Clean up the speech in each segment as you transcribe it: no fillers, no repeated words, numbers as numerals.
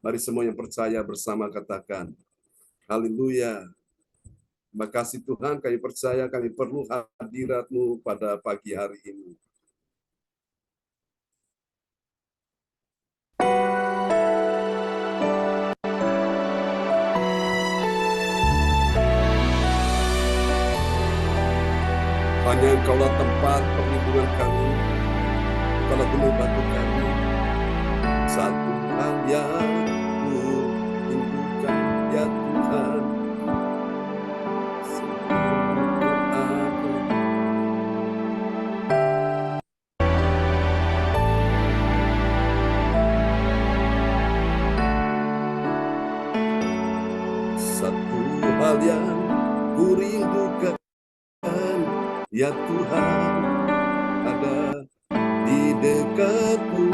Mari semua yang percaya bersama katakan, haleluya. Terima kasih Tuhan, kami percaya kami perlu hadirat-Mu pada pagi hari ini. Hanya Engkaulah tempat perlindungan kami, Engkaulah gunung batu kami. Satu hal yang ku rindukan, ya Tuhan, satu hal yang ku rindukan, ya Tuhan, ada di dekat-Mu.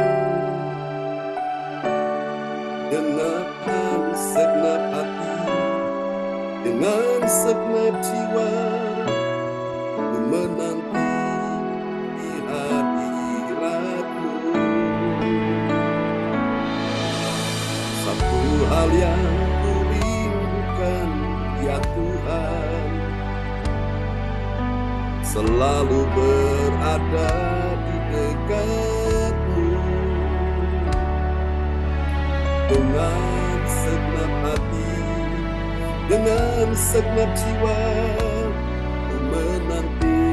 Dengan segenap hati, dengan segenap jiwa, ku menanti di hadirat-Mu. Satu hal yang ku rindukan, ya Tuhan, selalu berada di dekat-Mu. Dengan segenap hati, dengan segenap jiwa, ku menanti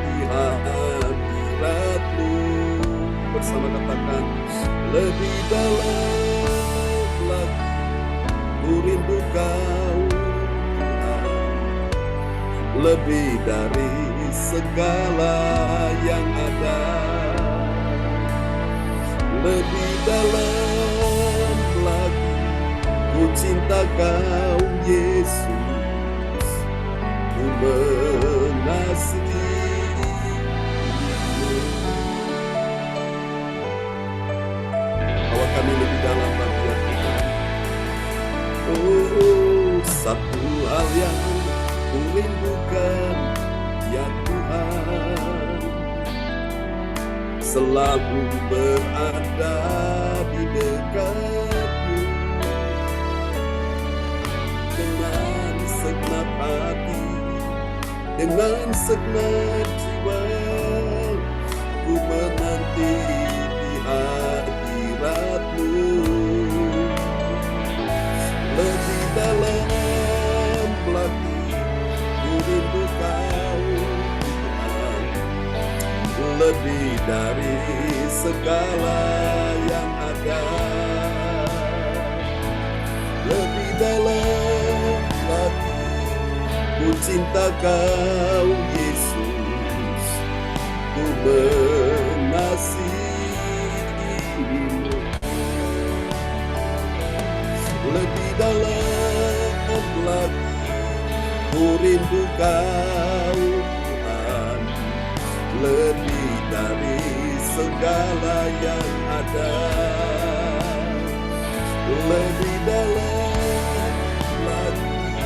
di hadirat-Mu. Bersama katakan, lebih dalam lagi ku rindu Kau Tuhan, lebih dari segala yang ada, lebih dalam lagi ku cinta Kau Yesus, ku mengasihi-Mu. Bawa kami lebih dalam lagi ya Tuhan. Oh, satu hal yang ku rindukan, ya Tuhan, selalu berada di dekat-Mu. Dengan segenap hati, dengan segenap jiwa, ku menanti di hadirat-Mu. Lebih dalam lagi ku rindu Kau Tuhan, lebih dari segala yang ada, lebih dalam lagi ku cinta Kau Yesus, ku mengasihi-Mu. Lebih dalam lagi ku rindu Kau Tuhan, lebih dari segala yang ada, lebih dalam lagi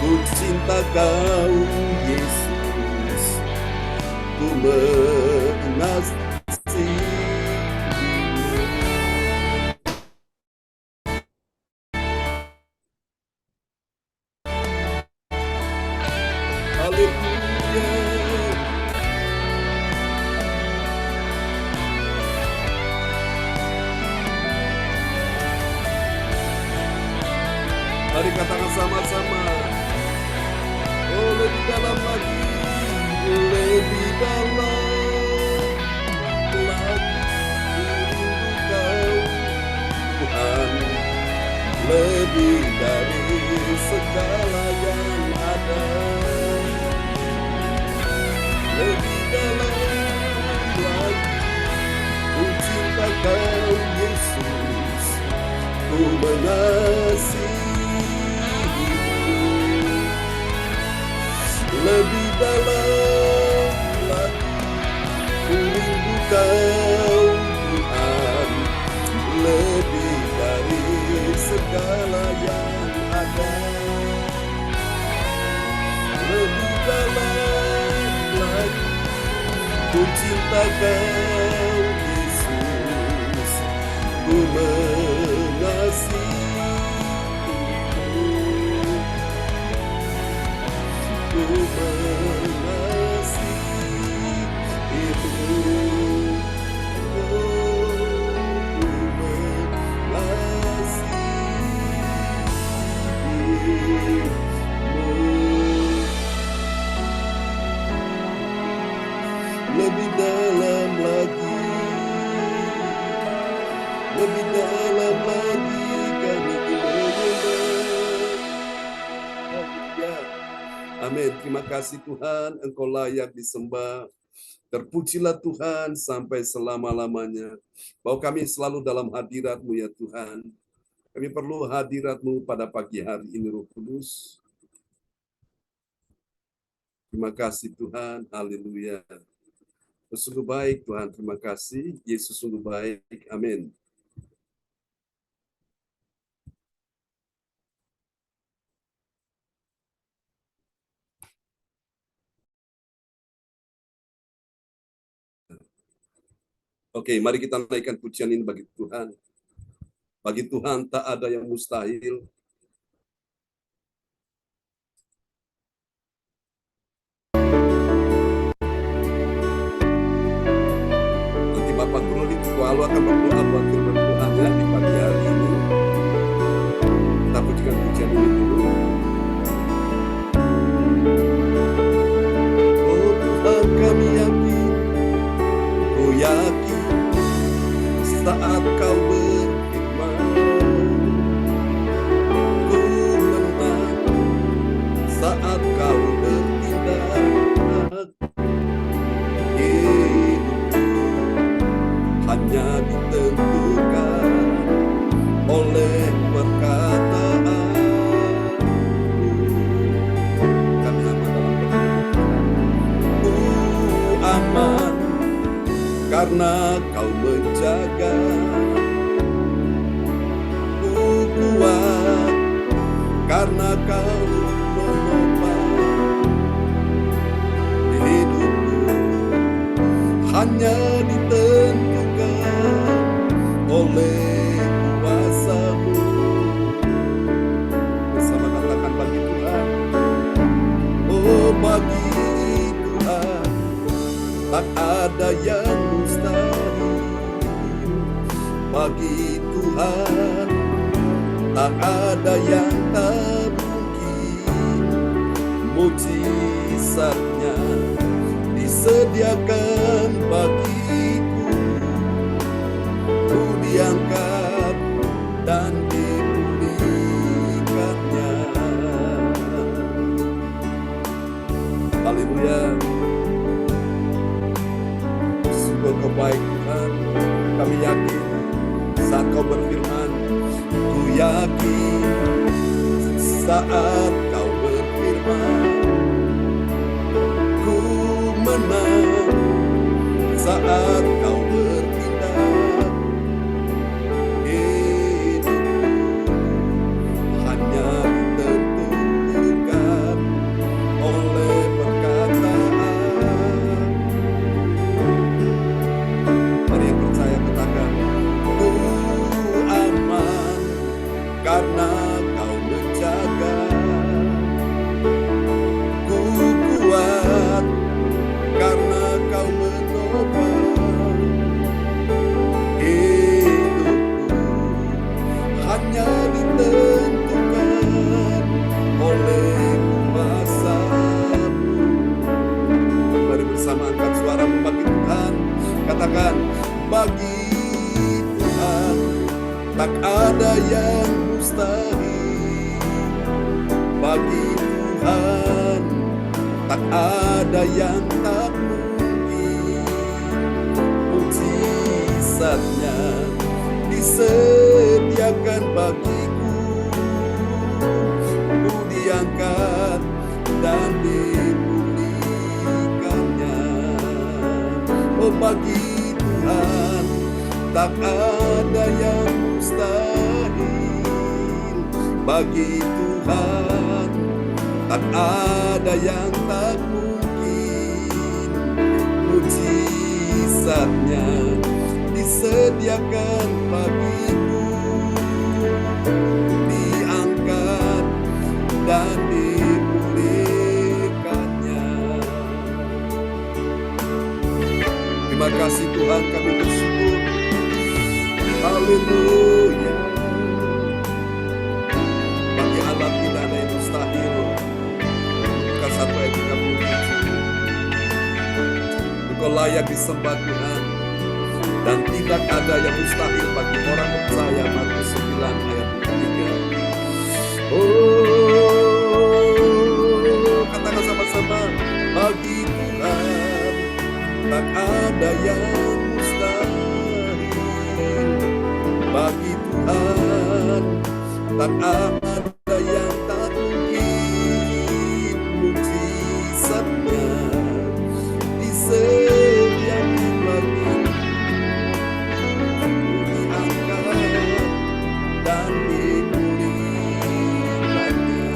ku cinta Kau Yesus, ku mengasihi-Mu. Haleluya. Mari katakan sama-sama. Oh, lebih dalam lagi, lebih dalam lagi rindu Kau Tuhan, lebih dari segala yang ada, lebih dalam lagi ku cinta Kau Yesus, ku mengasihi-Mu. Lebih dalam lagi ku rindu Kau Tuhan, lebih dari segala yang ada, lebih dalam lagi ku cinta Kau Yesus, ku mengasihi. terima kasih Tuhan, Engkau layak disembah. Terpujilah Tuhan sampai selama-lamanya. Bahwa kami selalu dalam hadirat-Mu ya Tuhan. Kami perlu hadirat-Mu pada pagi hari ini, Roh Kudus. Terima kasih Tuhan, haleluya. Sungguh baik Tuhan, terima kasih. Yesus sungguh baik, amin. Oke, mari kita naikkan pujian ini bagi Tuhan. Bagi Tuhan tak ada yang mustahil. Nanti Bapak Guru Lalu akan berdoa buat firman Tuhan ya di pagi hari ini. Kita pujikan pujian ini dulu. Oh Tuhan kami yakin, ku yakin saat Kau berfirman, ku menang saat Kau bertindak. Hanya ditentukan oleh perkataan-Mu. Kami aman dalam perlindungan-Mu, aman karena Kau menjaga. Ku kuat karena Kau menopang hidupku. Hanya ditentukan oleh kuasa-Mu. Bersama katakan bagi Tuhan, oh bagi Tuhan tak ada yang mustahil. Bagi Tuhan tak ada yang tak mungkin. Mujizatnya disediakan bagiku, ku diangkat dan dipulihkannya. Haleluya. Sungguh Kau baik Tuhan, kami yakin saat Kau berfirman, ku yakin saat Kau berfirman, menang saat Kau bertindak. Hidupku hanya ditentukan oleh perkataan. Mari yang percaya katakan, ku aman karena Kau menjaga. Ku kuat karena Kau menopang hidupku. Hanya ditentukan oleh kuasa-Mu. Mari bersama angkat suaramu bagi Tuhan. Katakan, bagi Tuhan tak ada yang mustahil. Bagi Tuhan tak ada yang tak mungkin. Mujizatnya disediakan bagiku, ku diangkat dan dipulihkannya. Oh bagi Tuhan tak ada yang mustahil. Bagi Tuhan tak ada yang tak mungkin. Mujizatnya disediakan bagiku, diangkat dan dipulihkannya. Terima kasih Tuhan, kami bersyukur. Haleluya. Bagi Allah tidak ada yang mustahil. 1 ayat 37. Engkau layak disembah Tuhan, dan tidak ada yang mustahil bagi orang percaya. Markus 9 ayat 3. Oh, katakan sama-sama, Tak ada yang tak mungkin mujizatnya di setiap langit diangkat dan dipulihkannya,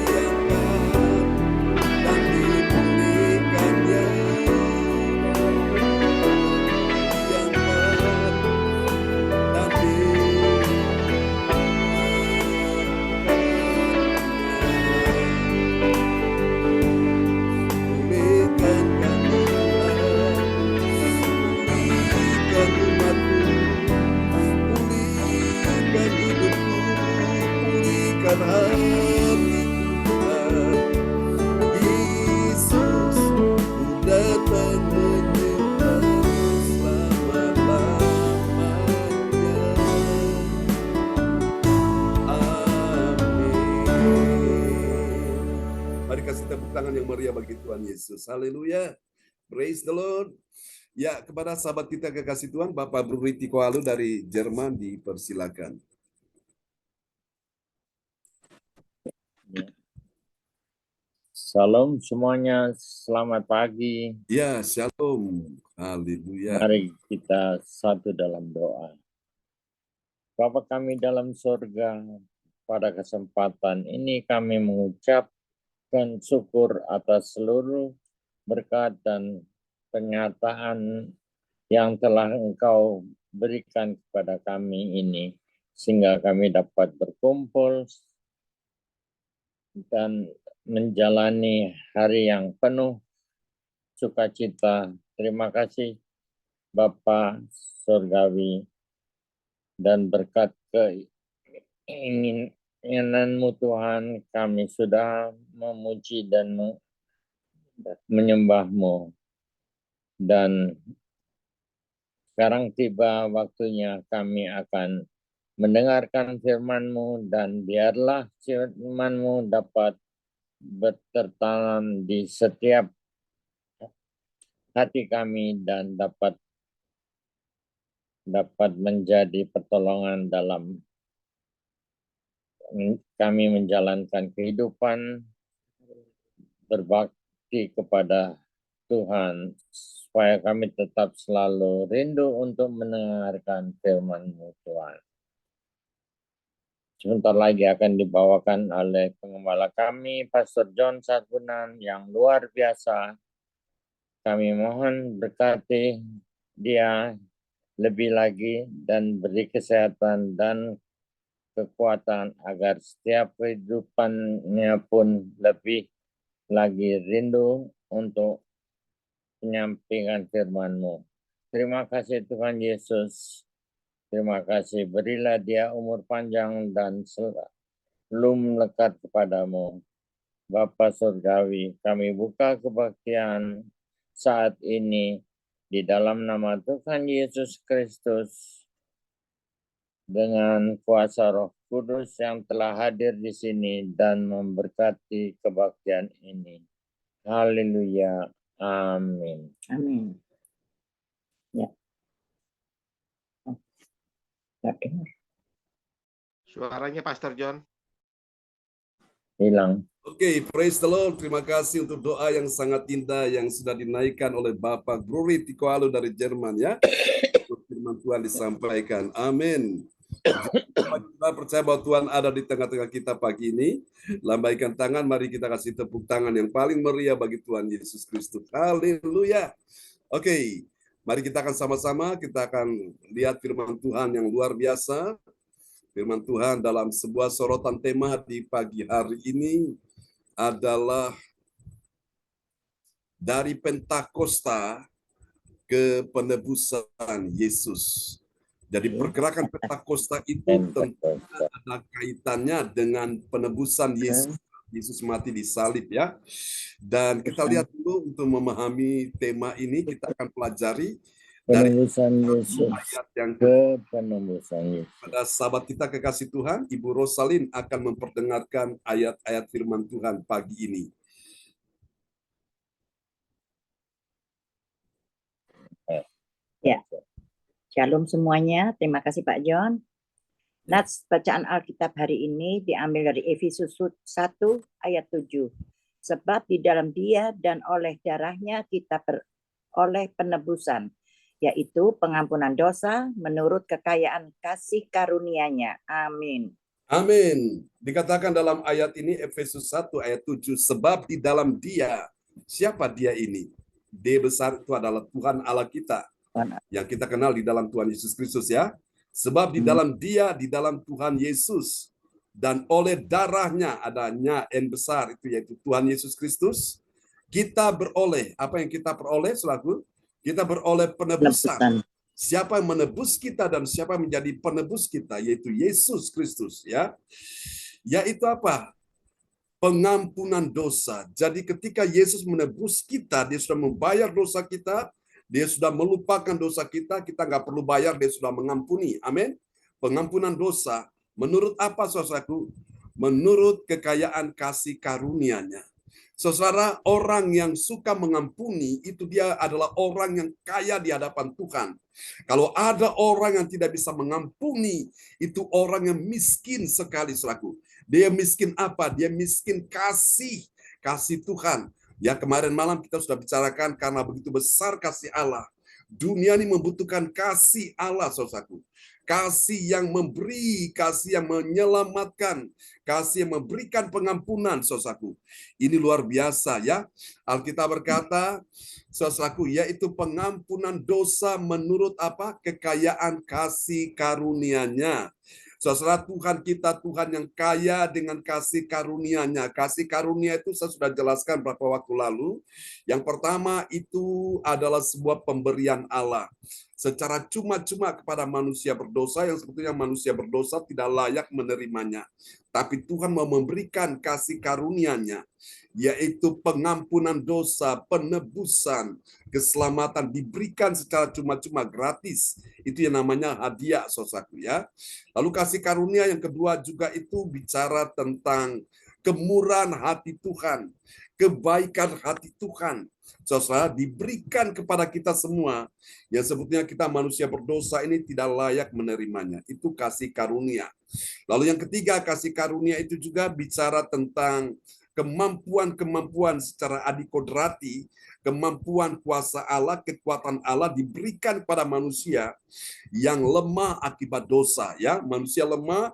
diangkat dan dipulihkannya, diangkat dan pulihkan kami Tuhan, pulihkan umatmu, pulihkan hidupku, pulihkan hati Tuhan. Yesus, ku datang menyembahmu selama-lamanya. Amin. Mari kasih tepuk tangan yang meriah bagi Tuhan Yesus. Haleluya. Praise the Lord. Ya, kepada sahabat kita kekasih Tuhan, Bapak Bruri Tiko Alu dari Jerman dipersilakan. Salam semuanya, selamat pagi. Ya, shalom. Haleluya. Mari kita satu dalam doa. Bapa kami dalam surga, pada kesempatan ini kami mengucapkan syukur atas seluruh berkat dan penyataan yang telah Engkau berikan kepada kami ini, sehingga kami dapat berkumpul dan menjalani hari yang penuh sukacita. Terima kasih Bapa Surgawi, dan berkat keinginanmu Tuhan, kami sudah memuji dan menyembahmu. Dan sekarang tiba waktunya kami akan mendengarkan firman-Mu, dan biarlah firman-Mu dapat bertertanam di setiap hati kami dan dapat menjadi pertolongan dalam kami menjalankan kehidupan berbakti kepada Tuhan, supaya kami tetap selalu rindu untuk mendengarkan firman-Mu Tuhan. Sebentar lagi akan dibawakan oleh pengembala kami, Pastor John Sarbunan, yang luar biasa. Kami mohon berkati dia lebih lagi dan beri kesehatan dan kekuatan agar setiap kehidupannya pun lebih lagi rindu untuk menyampaikan firman-Mu. Terima kasih Tuhan Yesus. Terima kasih, berilah dia umur panjang dan selalu melekat kepadamu. Bapa Surgawi, kami buka kebaktian saat ini di dalam nama Tuhan Yesus Kristus, dengan kuasa Roh Kudus yang telah hadir di sini dan memberkati kebaktian ini. Haleluya. Amin. Amin. Ya. Suaranya Pastor John. Hilang. Oke, praise the Lord. Terima kasih untuk doa yang sangat indah yang sudah dinaikkan oleh Bapak Bruri Tiko Alu dari Jerman ya. Firman Tuhan disampaikan. Amin. Kita percaya bahwa Tuhan ada di tengah-tengah kita pagi ini. Lambaikan tangan, mari kita kasih tepuk tangan yang paling meriah bagi Tuhan Yesus Kristus. Haleluya. Oke, mari kita akan sama-sama, kita akan lihat firman Tuhan yang luar biasa. Firman Tuhan dalam sebuah sorotan tema di pagi hari ini adalah dari Pentakosta ke penebusan Yesus. Jadi pergerakan Pentakosta itu tentu ada kaitannya dengan penebusan Yesus. Yesus mati di salib ya. Dan kita lihat dulu untuk memahami tema ini, kita akan pelajari dari Penebusan Yesus ayat yang ke penebusan Yesus. pada sahabat kita kekasih Tuhan, Ibu Rosalin akan memperdengarkan ayat-ayat firman Tuhan pagi ini. Ya. Shalom semuanya. Terima kasih Pak John. Nats bacaan Alkitab hari ini diambil dari Efesus 1 ayat 7. Sebab di dalam Dia dan oleh darahnya kita beroleh penebusan, yaitu pengampunan dosa menurut kekayaan kasih karunia-Nya. Amin. Amin. Dikatakan dalam ayat ini Efesus 1 ayat 7, sebab di dalam Dia, siapa Dia ini? D besar itu adalah Tuhan Allah kita, yang kita kenal di dalam Tuhan Yesus Kristus ya. Sebab di dalam Dia, di dalam Tuhan Yesus, dan oleh darahnya, adanya N besar itu yaitu Tuhan Yesus Kristus, kita beroleh, apa yang kita peroleh selaku? Kita beroleh penebusan. Siapa yang menebus kita dan siapa yang menjadi penebus kita, yaitu Yesus Kristus ya. Yaitu apa? Pengampunan dosa. Jadi ketika Yesus menebus kita, dia sudah membayar dosa kita, dia sudah melupakan dosa kita, kita nggak perlu bayar, dia sudah mengampuni. Amin. Pengampunan dosa, menurut apa saudaraku? Menurut kekayaan kasih karunia-Nya. Saudara, orang yang suka mengampuni, itu dia adalah orang yang kaya di hadapan Tuhan. Kalau ada orang yang tidak bisa mengampuni, itu orang yang miskin sekali saudaraku. Dia miskin apa? Dia miskin kasih Tuhan. Ya, kemarin malam kita sudah bicarakan karena begitu besar kasih Allah. Dunia ini membutuhkan kasih Allah, saudaraku. Kasih yang memberi, kasih yang menyelamatkan, kasih yang memberikan pengampunan, saudaraku. Ini luar biasa ya. Alkitab berkata, saudaraku, yaitu pengampunan dosa menurut apa? Kekayaan kasih karunia-Nya. Saudara, Tuhan kita Tuhan yang kaya dengan kasih karunia-Nya. Kasih karunia itu saya sudah jelaskan beberapa waktu lalu. Yang pertama itu adalah sebuah pemberian Allah. Secara cuma-cuma kepada manusia berdosa yang sebetulnya manusia berdosa tidak layak menerimanya. Tapi Tuhan mau memberikan kasih karunia-Nya, yaitu pengampunan dosa, penebusan, keselamatan diberikan secara cuma-cuma gratis. Itu yang namanya hadiah, saudaraku ya. Lalu kasih karunia yang kedua juga itu bicara tentang kemurahan hati Tuhan, kebaikan hati Tuhan. Saudara, diberikan kepada kita semua yang sebetulnya kita manusia berdosa ini tidak layak menerimanya. Itu kasih karunia. Lalu yang ketiga, kasih karunia itu juga bicara tentang kemampuan-kemampuan secara adikodrati, kemampuan kuasa Allah, kekuatan Allah diberikan kepada manusia yang lemah akibat dosa. Ya, manusia lemah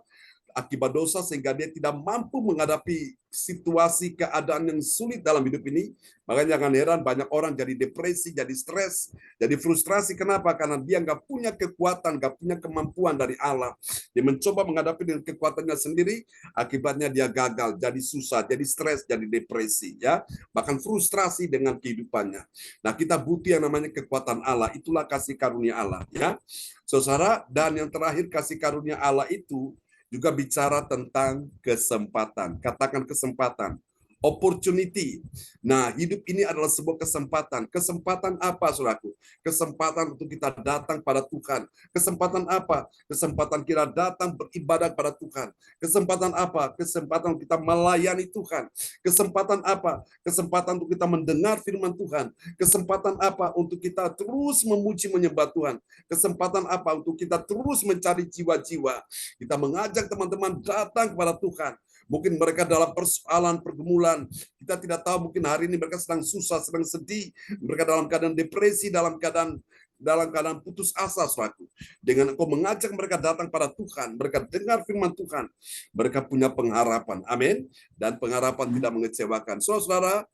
akibat dosa sehingga dia tidak mampu menghadapi situasi keadaan yang sulit dalam hidup ini. Makanya jangan heran banyak orang jadi depresi, jadi stres, jadi frustrasi. Kenapa? Karena dia nggak punya kekuatan, nggak punya kemampuan dari Allah. Dia mencoba menghadapi dengan kekuatannya sendiri, akibatnya dia gagal, jadi susah, jadi stres, jadi depresi, ya. Bahkan frustrasi dengan kehidupannya. Nah, kita butuh yang namanya kekuatan Allah. Itulah kasih karunia Allah, ya. Saudara, dan yang terakhir kasih karunia Allah itu juga bicara tentang kesempatan. Katakan kesempatan. Opportunity. Nah, hidup ini adalah sebuah kesempatan. Kesempatan apa, saudaraku? Kesempatan untuk kita datang pada Tuhan. Kesempatan apa? Kesempatan kita datang beribadah pada Tuhan. Kesempatan apa? Kesempatan kita melayani Tuhan. Kesempatan apa? Kesempatan untuk kita mendengar firman Tuhan. Kesempatan apa? Untuk kita terus memuji menyembah Tuhan. Kesempatan apa? Untuk kita terus mencari jiwa-jiwa. Kita mengajak teman-teman datang kepada Tuhan. Mungkin mereka dalam persoalan, pergumulan. Kita tidak tahu, mungkin hari ini mereka sedang susah, sedang sedih. Mereka dalam keadaan depresi, dalam keadaan putus asa, suatu. Dengan engkau mengajak mereka datang pada Tuhan, mereka dengar firman Tuhan, mereka punya pengharapan. Amin. Dan pengharapan tidak mengecewakan. Saudara,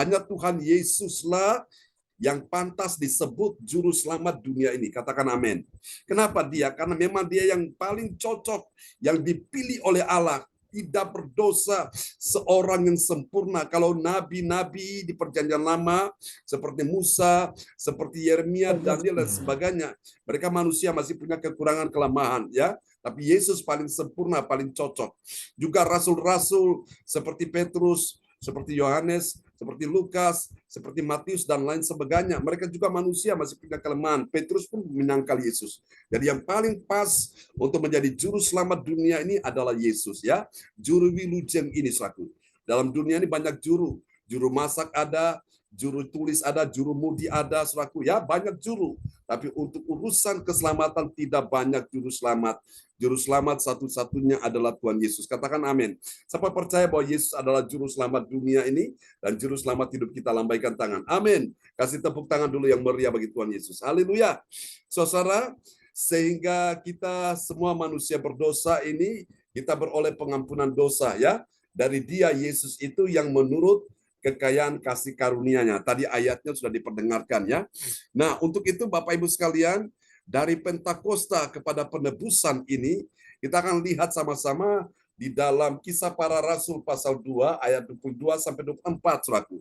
hanya Tuhan Yesuslah yang pantas disebut juru selamat dunia ini. Katakan amin. Kenapa dia? Karena memang dia yang paling cocok, yang dipilih oleh Allah. Tidak berdosa, seorang yang sempurna. Kalau nabi-nabi di perjanjian lama, seperti Musa, seperti Yeremia, Daniel, dan sebagainya, mereka manusia masih punya kekurangan, kelemahan, ya. Tapi Yesus paling sempurna, paling cocok. Juga rasul-rasul seperti Petrus, seperti Yohanes, seperti Lukas, seperti Matius, dan lain sebagainya. Mereka juga manusia masih punya kelemahan. Petrus pun menyangkal Yesus. Jadi yang paling pas untuk menjadi juru selamat dunia ini adalah Yesus, ya. Juru wilujeng ini selaku. Dalam dunia ini banyak juru. Juru masak ada, juru tulis ada, juru mudi ada, selaku. Ya, banyak juru. Tapi untuk urusan keselamatan tidak banyak juru selamat. Juru selamat satu-satunya adalah Tuhan Yesus. Katakan amin. Siapa percaya bahwa Yesus adalah juru selamat dunia ini dan juru selamat hidup kita, lambaikan tangan. Amin. Kasih tepuk tangan dulu yang meriah bagi Tuhan Yesus. Haleluya. Saudara, sehingga kita semua manusia berdosa ini, kita beroleh pengampunan dosa ya. Dari Dia Yesus itu yang menurut kekayaan kasih karunia-Nya. Tadi ayatnya sudah diperdengarkan ya. Nah, untuk itu Bapak Ibu sekalian, dari Pentakosta kepada penebusan ini, kita akan lihat sama-sama di dalam Kisah Para Rasul pasal 2 ayat 22 sampai 24, Saudaraku.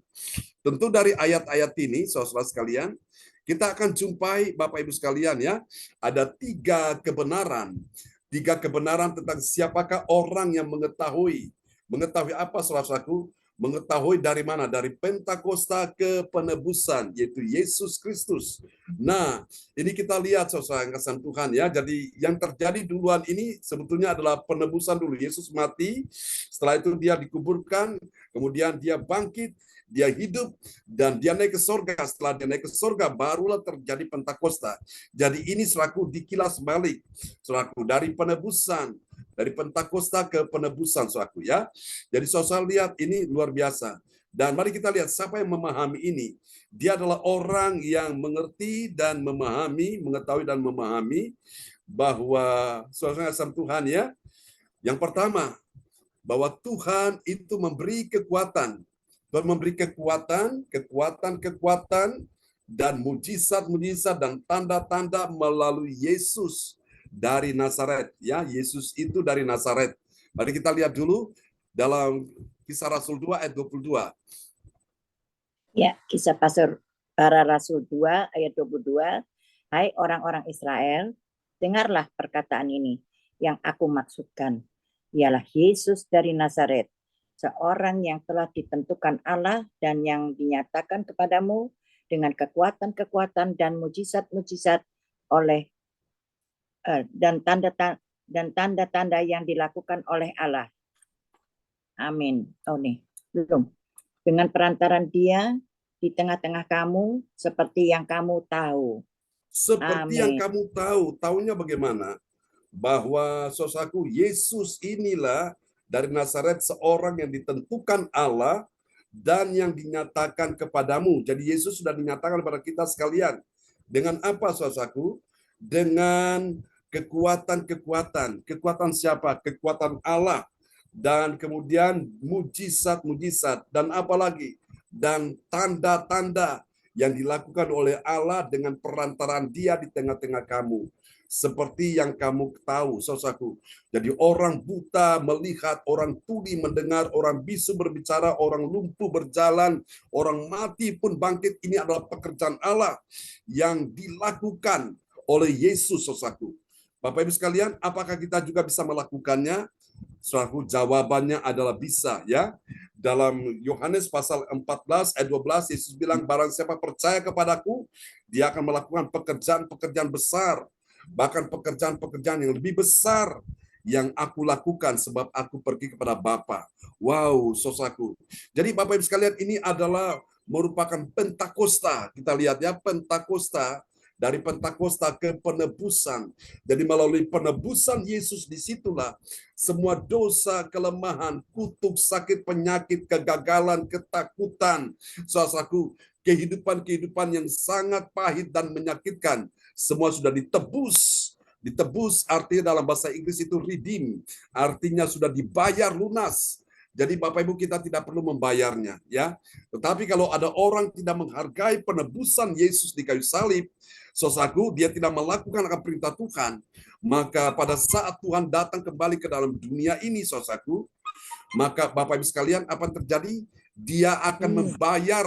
Tentu dari ayat-ayat ini, saudara sekalian, kita akan jumpai Bapak Ibu sekalian ya, ada tiga kebenaran tentang siapakah orang yang mengetahui apa, saudaraku? Mengetahui dari mana? Dari Pentakosta ke penebusan, yaitu Yesus Kristus. Nah, ini kita lihat saudara yang kasih Tuhan ya. Jadi yang terjadi duluan ini sebetulnya adalah penebusan dulu. Yesus mati, setelah itu dia dikuburkan, kemudian dia bangkit, dia hidup, dan dia naik ke sorga. Setelah dia naik ke sorga, barulah terjadi Pentakosta. Jadi ini selaku dikilas balik, selaku dari penebusan, dari Pentakosta ke penebusan, selaku ya. Jadi saudara lihat ini luar biasa. Dan mari kita lihat siapa yang memahami ini. Dia adalah orang yang mengerti dan memahami, mengetahui dan memahami bahwa saudara asal Tuhan ya. Yang pertama, bahwa Tuhan itu memberi kekuatan. Tuhan memberi kekuatan dan mujizat-mujizat dan tanda-tanda melalui Yesus dari Nazaret. Ya, Yesus itu dari Nazaret. Mari kita lihat dulu dalam Kisah Rasul 2 ayat 22. Ya, Kisah Para Rasul 2 ayat 22. Hai orang-orang Israel, dengarlah perkataan ini yang aku maksudkan. Ialah Yesus dari Nazaret, seorang yang telah ditentukan Allah dan yang dinyatakan kepadamu dengan kekuatan-kekuatan dan mujizat-mujizat oleh dan tanda-tanda yang dilakukan oleh Allah. Amin. Oh nih, belum. Dengan perantaran Dia di tengah-tengah kamu seperti yang kamu tahu. Seperti yang Amin. kamu tahu. Tahunya bagaimana? Bahwa saudaraku, Yesus inilah dari Nazaret seorang yang ditentukan Allah dan yang dinyatakan kepadamu. Jadi Yesus sudah dinyatakan kepada kita sekalian. Dengan apa, saudaraku? Dengan kekuatan-kekuatan. Kekuatan siapa? Kekuatan Allah. Dan kemudian mujizat-mujizat. Dan apa lagi? Dan tanda-tanda yang dilakukan oleh Allah dengan perantaraan Dia di tengah-tengah kamu. Seperti yang kamu tahu, saudaraku. Jadi orang buta melihat, orang tuli mendengar, orang bisu berbicara, orang lumpuh berjalan, orang mati pun bangkit. Ini adalah pekerjaan Allah yang dilakukan oleh Yesus, saudaraku. Bapak Ibu sekalian, apakah kita juga bisa melakukannya? Saudaraku, jawabannya adalah bisa ya. Dalam Yohanes pasal 14 ayat 12, Yesus bilang, barang siapa percaya kepadaku, dia akan melakukan pekerjaan-pekerjaan besar. Bahkan pekerjaan-pekerjaan yang lebih besar yang aku lakukan sebab aku pergi kepada Bapa. Wow, saudaraku. Jadi Bapak Ibu sekalian, ini adalah merupakan Pentakosta. Kita lihat ya, Pentakosta, dari Pentakosta ke penebusan. Jadi melalui penebusan Yesus, disitulah semua dosa, kelemahan, kutuk, sakit, penyakit, kegagalan, ketakutan, saudaraku, kehidupan yang sangat pahit dan menyakitkan, semua sudah ditebus. Ditebus artinya dalam bahasa Inggris itu redeem, artinya sudah dibayar lunas. Jadi Bapak Ibu, kita tidak perlu membayarnya ya. Tetapi kalau ada orang tidak menghargai penebusan Yesus di kayu salib, saudaraku, dia tidak melakukan akan perintah Tuhan, maka pada saat Tuhan datang kembali ke dalam dunia ini, saudaraku, maka Bapak Ibu sekalian, apa yang terjadi? Dia akan membayar.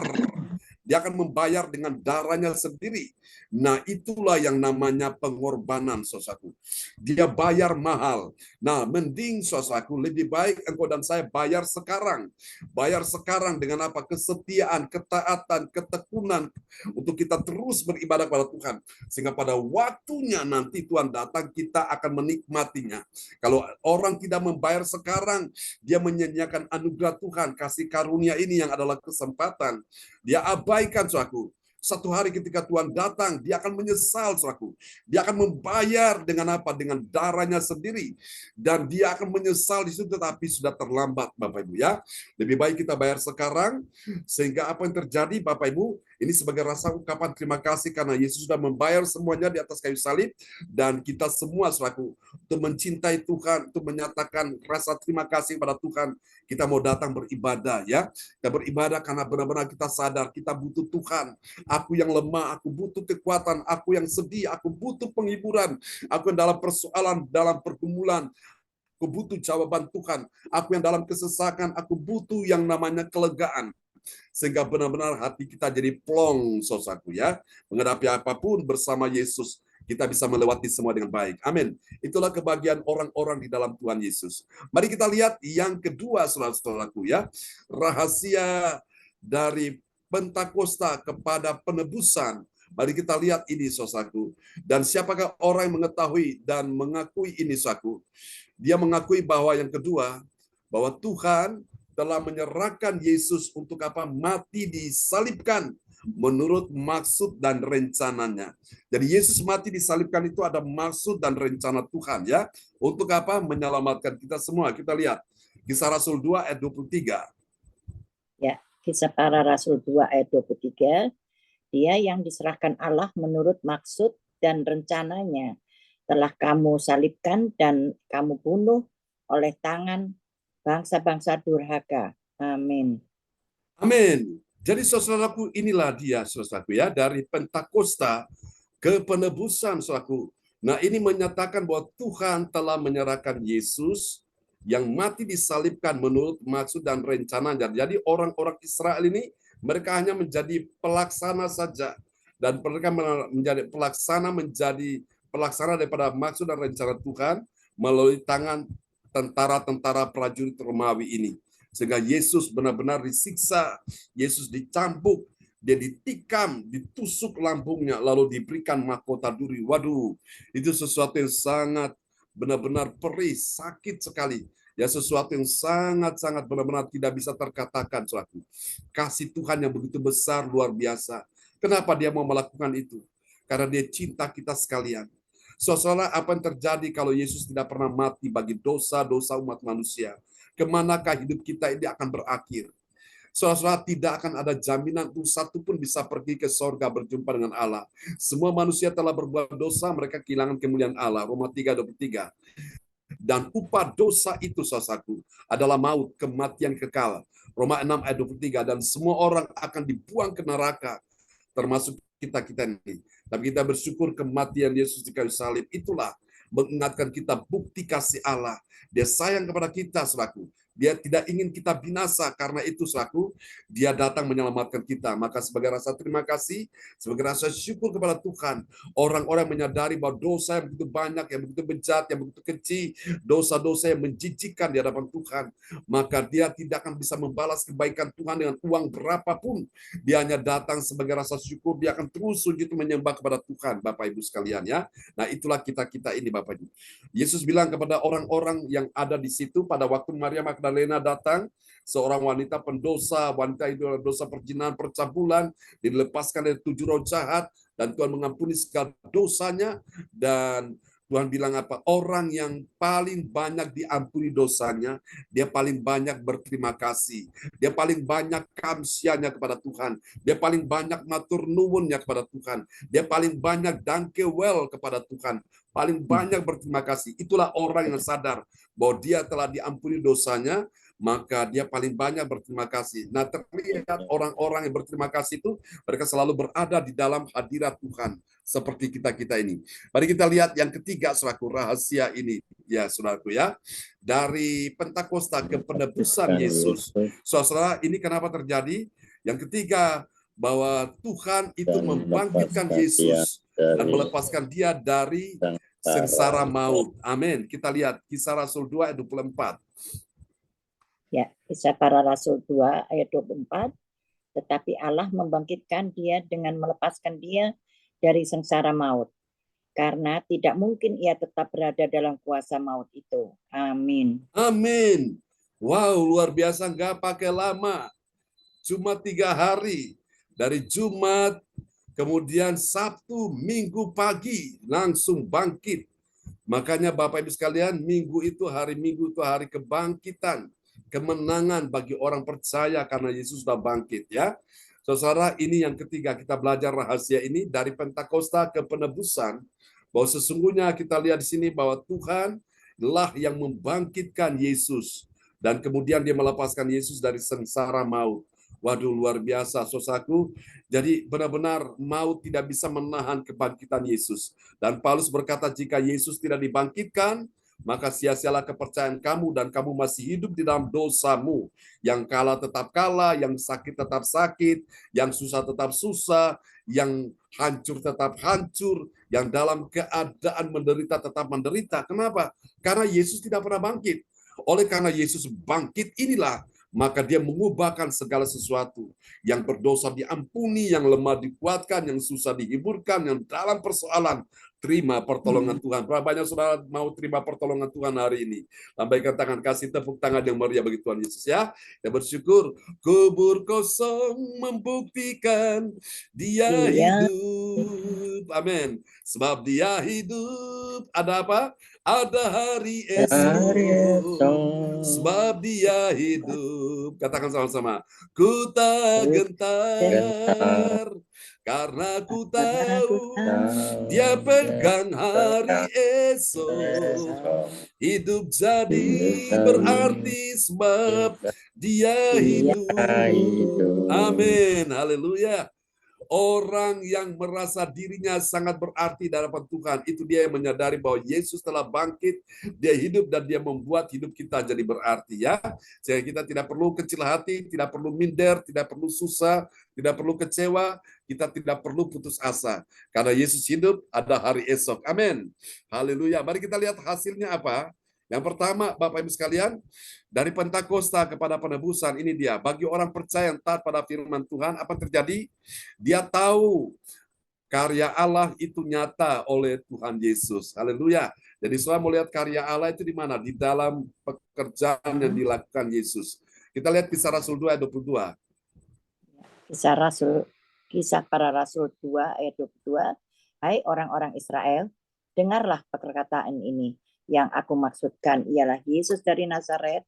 Dia akan membayar dengan darahnya sendiri. Nah, itulah yang namanya pengorbanan, saudaraku. Dia bayar mahal. Nah, mending, saudaraku, lebih baik engkau dan saya bayar sekarang. Bayar sekarang dengan apa? Kesetiaan, ketaatan, ketekunan untuk kita terus beribadah kepada Tuhan. Sehingga pada waktunya nanti Tuhan datang, kita akan menikmatinya. Kalau orang tidak membayar sekarang, dia menyanyiakan anugerah Tuhan, kasih karunia ini yang adalah kesempatan. Dia abaikan, saudaraku. Satu hari ketika Tuhan datang, dia akan menyesal, saudaraku. Dia akan membayar dengan apa? Dengan darahnya sendiri. Dan dia akan menyesal di situ, tetapi sudah terlambat, Bapak Ibu ya. Lebih baik kita bayar sekarang, sehingga apa yang terjadi, Bapak Ibu, ini sebagai rasa ungkapan terima kasih karena Yesus sudah membayar semuanya di atas kayu salib, dan kita semua, saudaraku, untuk mencintai Tuhan, untuk menyatakan rasa terima kasih pada Tuhan, kita mau datang beribadah ya. Kita beribadah karena benar-benar kita sadar kita butuh Tuhan. Aku yang lemah, aku butuh kekuatan, aku yang sedih, aku butuh penghiburan, aku yang dalam persoalan, dalam pergumulan, aku butuh jawaban Tuhan. Aku yang dalam kesesakan, aku butuh yang namanya kelegaan. Sehingga benar-benar hati kita jadi plong, saudaraku ya. Menghadapi apapun bersama Yesus, kita bisa melewati semua dengan baik. Amin. Itulah kebahagiaan orang-orang di dalam Tuhan Yesus. Mari kita lihat yang kedua, saudara-saudaraku ya. Rahasia dari Pentakosta kepada penebusan. Mari kita lihat ini, saudaraku. Dan siapakah orang yang mengetahui dan mengakui ini, saudaraku? Dia mengakui bahwa yang kedua, bahwa Tuhan telah menyerahkan Yesus untuk apa? Mati disalibkan menurut maksud dan rencananya. Jadi Yesus mati disalibkan itu ada maksud dan rencana Tuhan ya. Untuk apa? Menyelamatkan kita semua. Kita lihat Kisah Rasul 2 ayat 23. Ya, Kisah Para Rasul 2 ayat 23, dia yang diserahkan Allah menurut maksud dan rencananya telah kamu salibkan dan kamu bunuh oleh tangan bangsa-bangsa durhaka. Amin. Amin. Jadi saudaraku, inilah dia saudaraku ya, dari Pentakosta ke penebusan saudaraku. Nah, ini menyatakan bahwa Tuhan telah menyerahkan Yesus yang mati disalibkan menurut maksud dan rencananya. Jadi orang-orang Israel ini mereka hanya menjadi pelaksana saja, dan mereka menjadi pelaksana daripada maksud dan rencana Tuhan melalui tangan tentara-tentara prajurit Romawi ini. Sehingga Yesus benar-benar disiksa, Yesus dicambuk, dia ditikam, ditusuk lambungnya, lalu diberikan mahkota duri. Waduh, itu sesuatu yang sangat benar-benar perih, sakit sekali. Ya, sesuatu yang sangat-sangat benar-benar tidak bisa terkatakan, saudaraku. Kasih Tuhan yang begitu besar, luar biasa. Kenapa dia mau melakukan itu? Karena dia cinta kita sekalian. Saudara, apa yang terjadi kalau Yesus tidak pernah mati bagi dosa-dosa umat manusia? Kemanakah hidup kita ini akan berakhir? Saudara, tidak akan ada jaminan untuk satu pun bisa pergi ke sorga berjumpa dengan Allah. Semua manusia telah berbuat dosa, mereka kehilangan kemuliaan Allah. Roma 3:23. Dan upah dosa itu, saudaraku, adalah maut, kematian kekal. Roma 6 ayat 23. Dan semua orang akan dibuang ke neraka, termasuk kita-kita ini. Tapi kita bersyukur kematian Yesus di kayu salib itulah mengingatkan kita bukti kasih Allah. Dia sayang kepada kita, saudaraku. Dia tidak ingin kita binasa, karena itu, saudaraku, dia datang menyelamatkan kita. Maka sebagai rasa terima kasih, sebagai rasa syukur kepada Tuhan, orang-orang menyadari bahwa dosa yang begitu banyak, yang begitu bejat, yang begitu kecil, dosa-dosa yang menjijikkan di hadapan Tuhan, maka dia tidak akan bisa membalas kebaikan Tuhan dengan uang berapapun. Dia hanya datang sebagai rasa syukur, dia akan terus sujud menyembah kepada Tuhan, Bapak Ibu sekalian ya. Nah, itulah kita-kita ini, Bapak Ibu. Yesus bilang kepada orang-orang yang ada di situ pada waktu Maria Magdalena datang, seorang wanita pendosa, wanita itu adalah dosa perzinahan, percabulan, dilepaskan dari 7 roh jahat, dan Tuhan mengampuni segala dosanya. Dan Tuhan bilang apa? Orang yang paling banyak diampuni dosanya, dia paling banyak berterima kasih. Dia paling banyak kamsianya kepada Tuhan. Dia paling banyak matur nuwunnya kepada Tuhan. Dia paling banyak danke well kepada Tuhan. Paling banyak berterima kasih. Itulah orang yang sadar bahwa dia telah diampuni dosanya, maka dia paling banyak berterima kasih. Nah, terlihat orang-orang yang berterima kasih itu, mereka selalu berada di dalam hadirat Tuhan, seperti kita-kita ini. Mari kita lihat yang ketiga, saudaraku, rahasia ini. Ya, saudaraku ya. Dari Pentakosta ke penebusan Yesus. Saudara, ini kenapa terjadi? Yang ketiga, bahwa Tuhan itu membangkitkan Yesus dan melepaskan dia dari sengsara maut. Amin. Kita lihat Kisah Rasul 2 ayat 24. Ya, Kisah Para Rasul 2 ayat 24. Tetapi Allah membangkitkan dia dengan melepaskan dia dari sengsara maut. Karena tidak mungkin ia tetap berada dalam kuasa maut itu. Amin. Amin. Wow, luar biasa, nggak pakai lama. Cuma 3 hari. Dari Jumat Kemudian Sabtu, Minggu pagi langsung bangkit. Makanya Bapak Ibu sekalian, Minggu itu hari Minggu itu hari kebangkitan, kemenangan bagi orang percaya karena Yesus sudah bangkit ya. Saudara, ini yang ketiga kita belajar rahasia ini dari Pentakosta ke penebusan, bahwa sesungguhnya kita lihat di sini bahwa Tuhan lah yang membangkitkan Yesus dan kemudian dia melepaskan Yesus dari sengsara maut. Waduh, luar biasa saudaraku. Jadi benar-benar maut tidak bisa menahan kebangkitan Yesus. Dan Paulus berkata, jika Yesus tidak dibangkitkan, maka sia-sialah kepercayaan kamu dan kamu masih hidup di dalam dosamu. Yang kalah tetap kalah, yang sakit tetap sakit, yang susah tetap susah, yang hancur tetap hancur, yang dalam keadaan menderita tetap menderita. Kenapa? Karena Yesus tidak pernah bangkit. Oleh karena Yesus bangkit inilah, maka dia mengubahkan segala sesuatu. Yang berdosa diampuni, yang lemah dikuatkan, yang susah dihiburkan, yang dalam persoalan terima pertolongan Tuhan. Berapa banyak saudara mau terima pertolongan Tuhan hari ini? Lambaikan tangan, kasih tepuk tangan yang meriah bagi Tuhan Yesus ya. Kita bersyukur. Kubur kosong membuktikan dia hidup. Amin. Sebab dia hidup. Ada apa? Ada hari esok. Sebab dia hidup. Katakan sama-sama. Ku tak gentar. Karena ku tahu dia pegang hari esok. Hidup jadi berarti sebab dia hidup. Amin. Haleluya. Orang yang merasa dirinya sangat berarti di hadapan Tuhan, itu dia yang menyadari bahwa Yesus telah bangkit, dia hidup dan dia membuat hidup kita jadi berarti ya. Sehingga kita tidak perlu kecil hati, tidak perlu minder, tidak perlu susah, tidak perlu kecewa, kita tidak perlu putus asa. Karena Yesus hidup, ada hari esok. Amin. Haleluya. Mari kita lihat hasilnya apa. Yang pertama, Bapak Ibu sekalian, dari Pentakosta kepada penebusan, ini dia. Bagi orang percaya yang taat pada firman Tuhan, apa terjadi? Dia tahu karya Allah itu nyata oleh Tuhan Yesus. Haleluya. Jadi saya mau lihat karya Allah itu di mana? Di dalam pekerjaan yang dilakukan Yesus. Kita lihat Kisah Rasul 2 ayat 22. Kisah para Rasul 2 ayat 22. Hai orang-orang Israel, dengarlah perkataan ini. Yang aku maksudkan ialah Yesus dari Nazaret,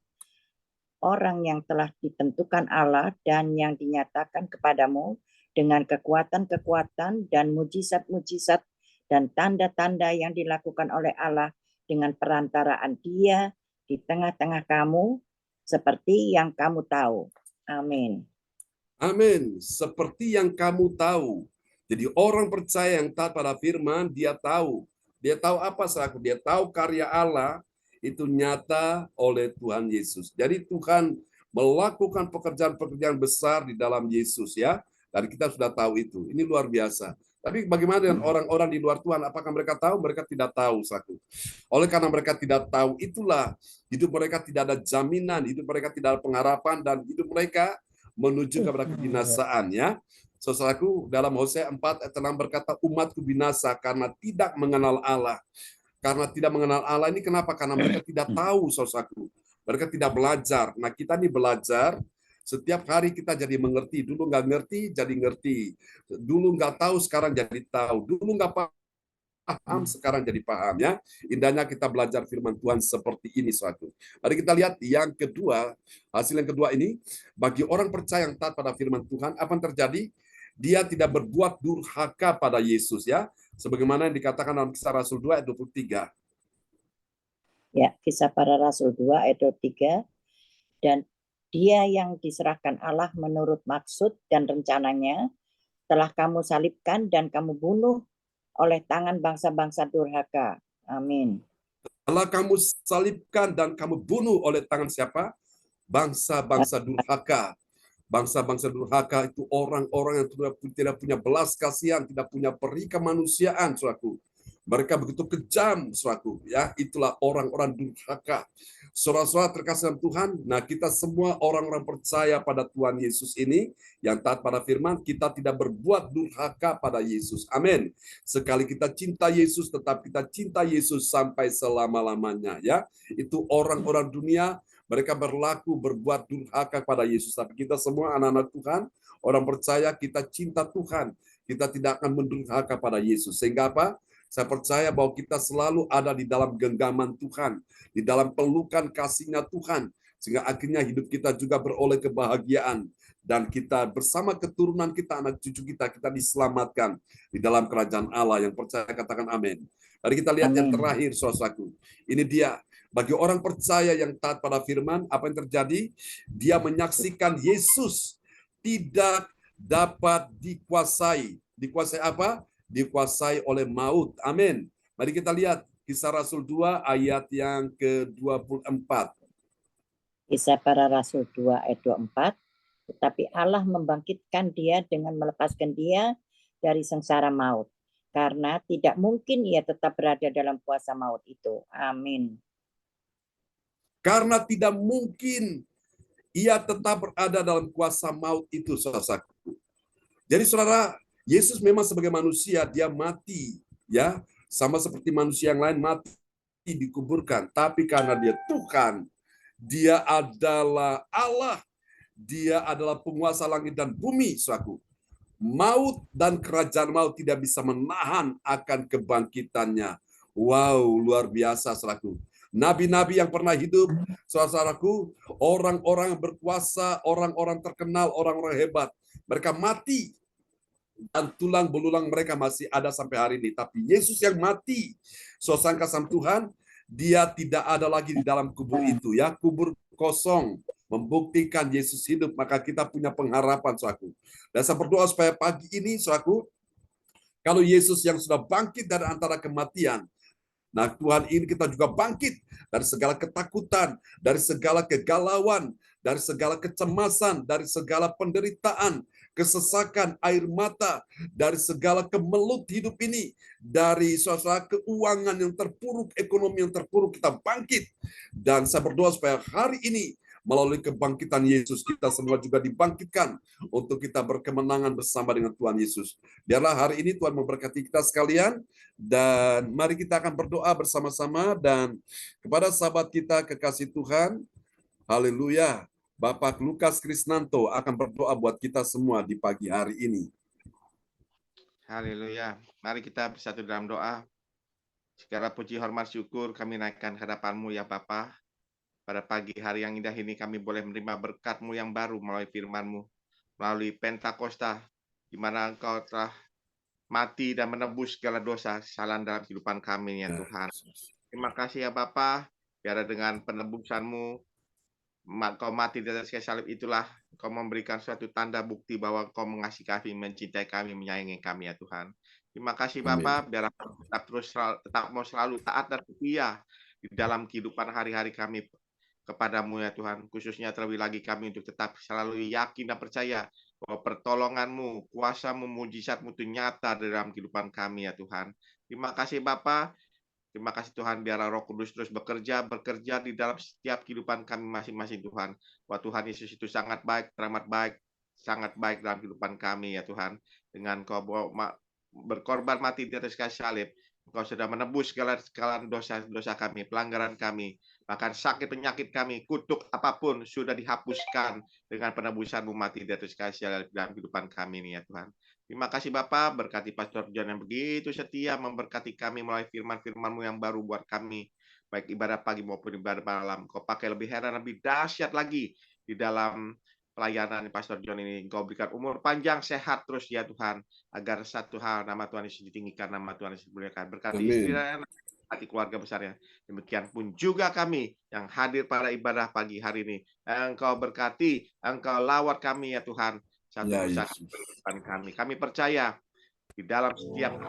orang yang telah ditentukan Allah dan yang dinyatakan kepadamu dengan kekuatan-kekuatan dan mujizat-mujizat dan tanda-tanda yang dilakukan oleh Allah dengan perantaraan Dia di tengah-tengah kamu, seperti yang kamu tahu. Amin. Amin. Seperti yang kamu tahu. Jadi orang percaya yang taat pada firman, dia tahu. Dia tahu apa selaku? Dia tahu karya Allah itu nyata oleh Tuhan Yesus. Jadi Tuhan melakukan pekerjaan-pekerjaan besar di dalam Yesus ya. Dan kita sudah tahu itu. Ini luar biasa. Tapi bagaimana dengan orang-orang di luar Tuhan? Apakah mereka tahu? Mereka tidak tahu, satu. Oleh karena mereka tidak tahu, itulah hidup mereka tidak ada jaminan, hidup mereka tidak ada pengharapan, dan hidup mereka menuju kepada kebinasaan ya. Saudaraku, dalam Hosea 4 ayat 6 berkata, umatku binasa karena tidak mengenal Allah. Karena tidak mengenal Allah ini kenapa? Karena mereka tidak tahu, saudaraku. Mereka tidak belajar. Nah, kita ini belajar. Setiap hari kita jadi mengerti. Dulu nggak ngerti, jadi ngerti. Dulu nggak tahu, sekarang jadi tahu. Dulu nggak paham, sekarang jadi paham ya. Indahnya kita belajar firman Tuhan seperti ini, suatu. Mari kita lihat yang kedua, hasil yang kedua ini, bagi orang percaya yang taat pada firman Tuhan, apa yang terjadi? Dia tidak berbuat durhaka pada Yesus ya. Sebagaimana yang dikatakan dalam Kisah Rasul 2 ayat 23. Ya, Kisah para Rasul 2 ayat 23. Dan Dia yang diserahkan Allah menurut maksud dan rencananya telah kamu salibkan dan kamu bunuh oleh tangan bangsa-bangsa durhaka. Amin. Telah kamu salibkan dan kamu bunuh oleh tangan siapa? Bangsa-bangsa durhaka. Bangsa-bangsa durhaka itu orang-orang yang tidak punya belas kasihan, tidak punya peri kemanusiaan, saudaraku. Mereka begitu kejam, saudaraku. Ya, itulah orang-orang durhaka. Saudara-saudara terkasih dalam Tuhan, nah kita semua orang-orang percaya pada Tuhan Yesus ini, yang taat pada firman, kita tidak berbuat durhaka pada Yesus. Amin. Sekali kita cinta Yesus, tetap kita cinta Yesus sampai selama-lamanya. Ya, itu orang-orang dunia, mereka berbuat durhaka pada Yesus. Tapi kita semua anak-anak Tuhan, orang percaya, kita cinta Tuhan. kita tidak akan mendurhaka pada Yesus. Sehingga apa? Saya percaya bahwa kita selalu ada di dalam genggaman Tuhan, di dalam pelukan kasih-Nya Tuhan, sehingga akhirnya hidup kita juga beroleh kebahagiaan, dan kita bersama keturunan kita, anak cucu kita diselamatkan di dalam kerajaan Allah. Yang percaya katakan amin. Mari kita lihat yang Amin. terakhir, saudaraku. Ini dia, bagi orang percaya yang taat pada firman, apa yang terjadi? Dia menyaksikan Yesus tidak dapat dikuasai. Dikuasai apa? Dikuasai oleh maut. Amin. Mari kita lihat Kisah Rasul 2 ayat yang ke-24. Kisah Para Rasul 2 ayat 24. Tetapi Allah membangkitkan dia dengan melepaskan dia dari sengsara maut. Karena tidak mungkin ia tetap berada dalam kuasa maut itu. Amin. Karena tidak mungkin ia tetap berada dalam kuasa maut itu, saudaraku. Jadi saudara, Yesus memang sebagai manusia, dia mati, ya, sama seperti manusia yang lain mati, dikuburkan. Tapi karena dia Tuhan, dia adalah Allah, dia adalah penguasa langit dan bumi, saudaraku. Maut dan kerajaan maut tidak bisa menahan akan kebangkitannya. Wow, luar biasa, saudaraku. Nabi-nabi yang pernah hidup, saudaraku, orang-orang yang berkuasa, orang-orang terkenal, orang-orang hebat, mereka mati, dan tulang belulang mereka masih ada sampai hari ini. Tapi Yesus yang mati, sosangka sang Tuhan, dia tidak ada lagi di dalam kubur itu, ya, kubur kosong, membuktikan Yesus hidup. Maka kita punya pengharapan, saudaraku. Dan saya berdoa supaya pagi ini, saudaraku, kalau Yesus yang sudah bangkit dari antara kematian, nah, Tuhan ini kita juga bangkit dari segala ketakutan, dari segala kegalauan, dari segala kecemasan, dari segala penderitaan, kesesakan, air mata, dari segala kemelut hidup ini, dari suasana keuangan yang terpuruk, ekonomi yang terpuruk, kita bangkit. Dan saya berdoa supaya hari ini, melalui kebangkitan Yesus, kita semua juga dibangkitkan untuk kita berkemenangan bersama dengan Tuhan Yesus. Biarlah hari ini Tuhan memberkati kita sekalian, dan mari kita akan berdoa bersama-sama. Dan kepada sahabat kita kekasih Tuhan, haleluya, Bapak Lukas Krisnanto akan berdoa buat kita semua di pagi hari ini. Haleluya. Mari kita bersatu dalam doa. Segala puji, hormat, syukur kami naikkan hadapan-Mu ya Bapa. Pada pagi hari yang indah ini kami boleh menerima berkat-Mu yang baru melalui firman-Mu, melalui Pentakosta, di mana Engkau telah mati dan menebus segala dosa kesalahan dalam kehidupan kami ya Tuhan. Terima kasih ya Bapa, biar dengan penebusan-Mu, Engkau mati di atas kayu salib itulah Engkau memberikan suatu tanda bukti bahwa Engkau mengasihi kami, mencintai kami, menyayangi kami ya Tuhan. Terima kasih Bapa, biar tetap terus tetap mau selalu taat dan setia di dalam kehidupan hari-hari kami kepadamu ya Tuhan. Khususnya terlebih lagi kami untuk tetap selalu yakin dan percaya bahwa pertolongan-Mu, kuasa-Mu, mujizat-Mu itu nyata dalam kehidupan kami ya Tuhan. Terima kasih Bapa. Terima kasih Tuhan, biar Roh Kudus terus bekerja di dalam setiap kehidupan kami masing-masing Tuhan. Bahwa Tuhan Yesus itu sangat baik, teramat baik, sangat baik dalam kehidupan kami ya Tuhan. Dengan Kau berkorban mati di atas kayu salib, Engkau sudah menebus segala dosa-dosa kami, pelanggaran kami, bahkan sakit penyakit kami, kutuk apapun sudah dihapuskan dengan penebusan-Mu mati di atas kayu salib dalam kehidupan kami ini ya Tuhan. Terima kasih Bapak, berkati Pastor John yang begitu setia memberkati kami melalui firman-firman-Mu yang baru buat kami, baik ibadah pagi maupun ibadah malam. Kau pakai lebih heran, lebih dahsyat lagi di dalam pelayanan Pastor John ini. Engkau berikan umur panjang, sehat terus ya Tuhan, agar satu hal, nama Tuhan Yesus ditinggikan, nama Tuhan Yesus dimuliakan. Berkati istri dan hati keluarga besarnya. Demikian pun juga kami yang hadir pada ibadah pagi hari ini. Engkau berkati, Engkau lawat kami ya Tuhan. Satu usaha kami. Kami percaya di dalam setiap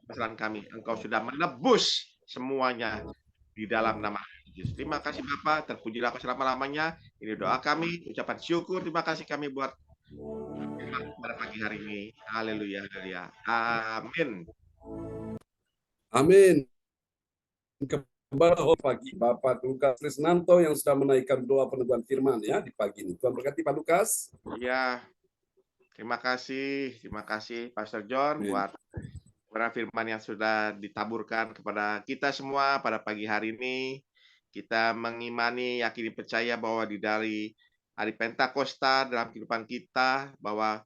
kesalahan kami, Engkau sudah menebus semuanya di dalam nama Yesus. Terima kasih Bapak, terpujilah selama-lamanya. Ini doa kami, ucapan syukur, terima kasih kami buat pada pagi hari ini. Haleluya, haleluya. Amin. Amin. Kepada pagi Bapak Lukas Krisnanto yang sudah menaikkan doa peneguhan firman ya di pagi ini. Tuhan berkati Pak Lukas. Ya. Terima kasih Pastor John buat firman yang sudah ditaburkan kepada kita semua pada pagi hari ini. Kita mengimani, yakini, percaya bahwa dari hari Pentakosta dalam kehidupan kita, bahwa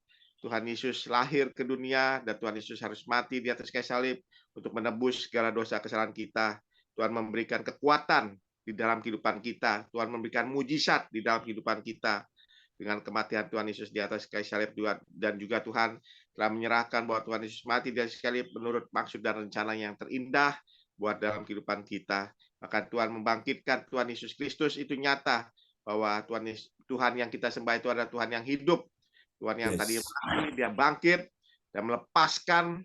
Tuhan Yesus lahir ke dunia dan Tuhan Yesus harus mati di atas kayu salib untuk menebus segala dosa kesalahan kita. Tuhan memberikan kekuatan di dalam kehidupan kita. Tuhan memberikan mujizat di dalam kehidupan kita. Dengan kematian Tuhan Yesus di atas kayu salib, dan juga Tuhan telah menyerahkan bahwa Tuhan Yesus mati di atas kayu salib menurut maksud dan rencana yang terindah buat dalam kehidupan kita. Maka Tuhan membangkitkan Tuhan Yesus Kristus itu nyata bahwa Tuhan yang kita sembah itu adalah Tuhan yang hidup. Tuhan yang tadi mati, dia bangkit dan melepaskan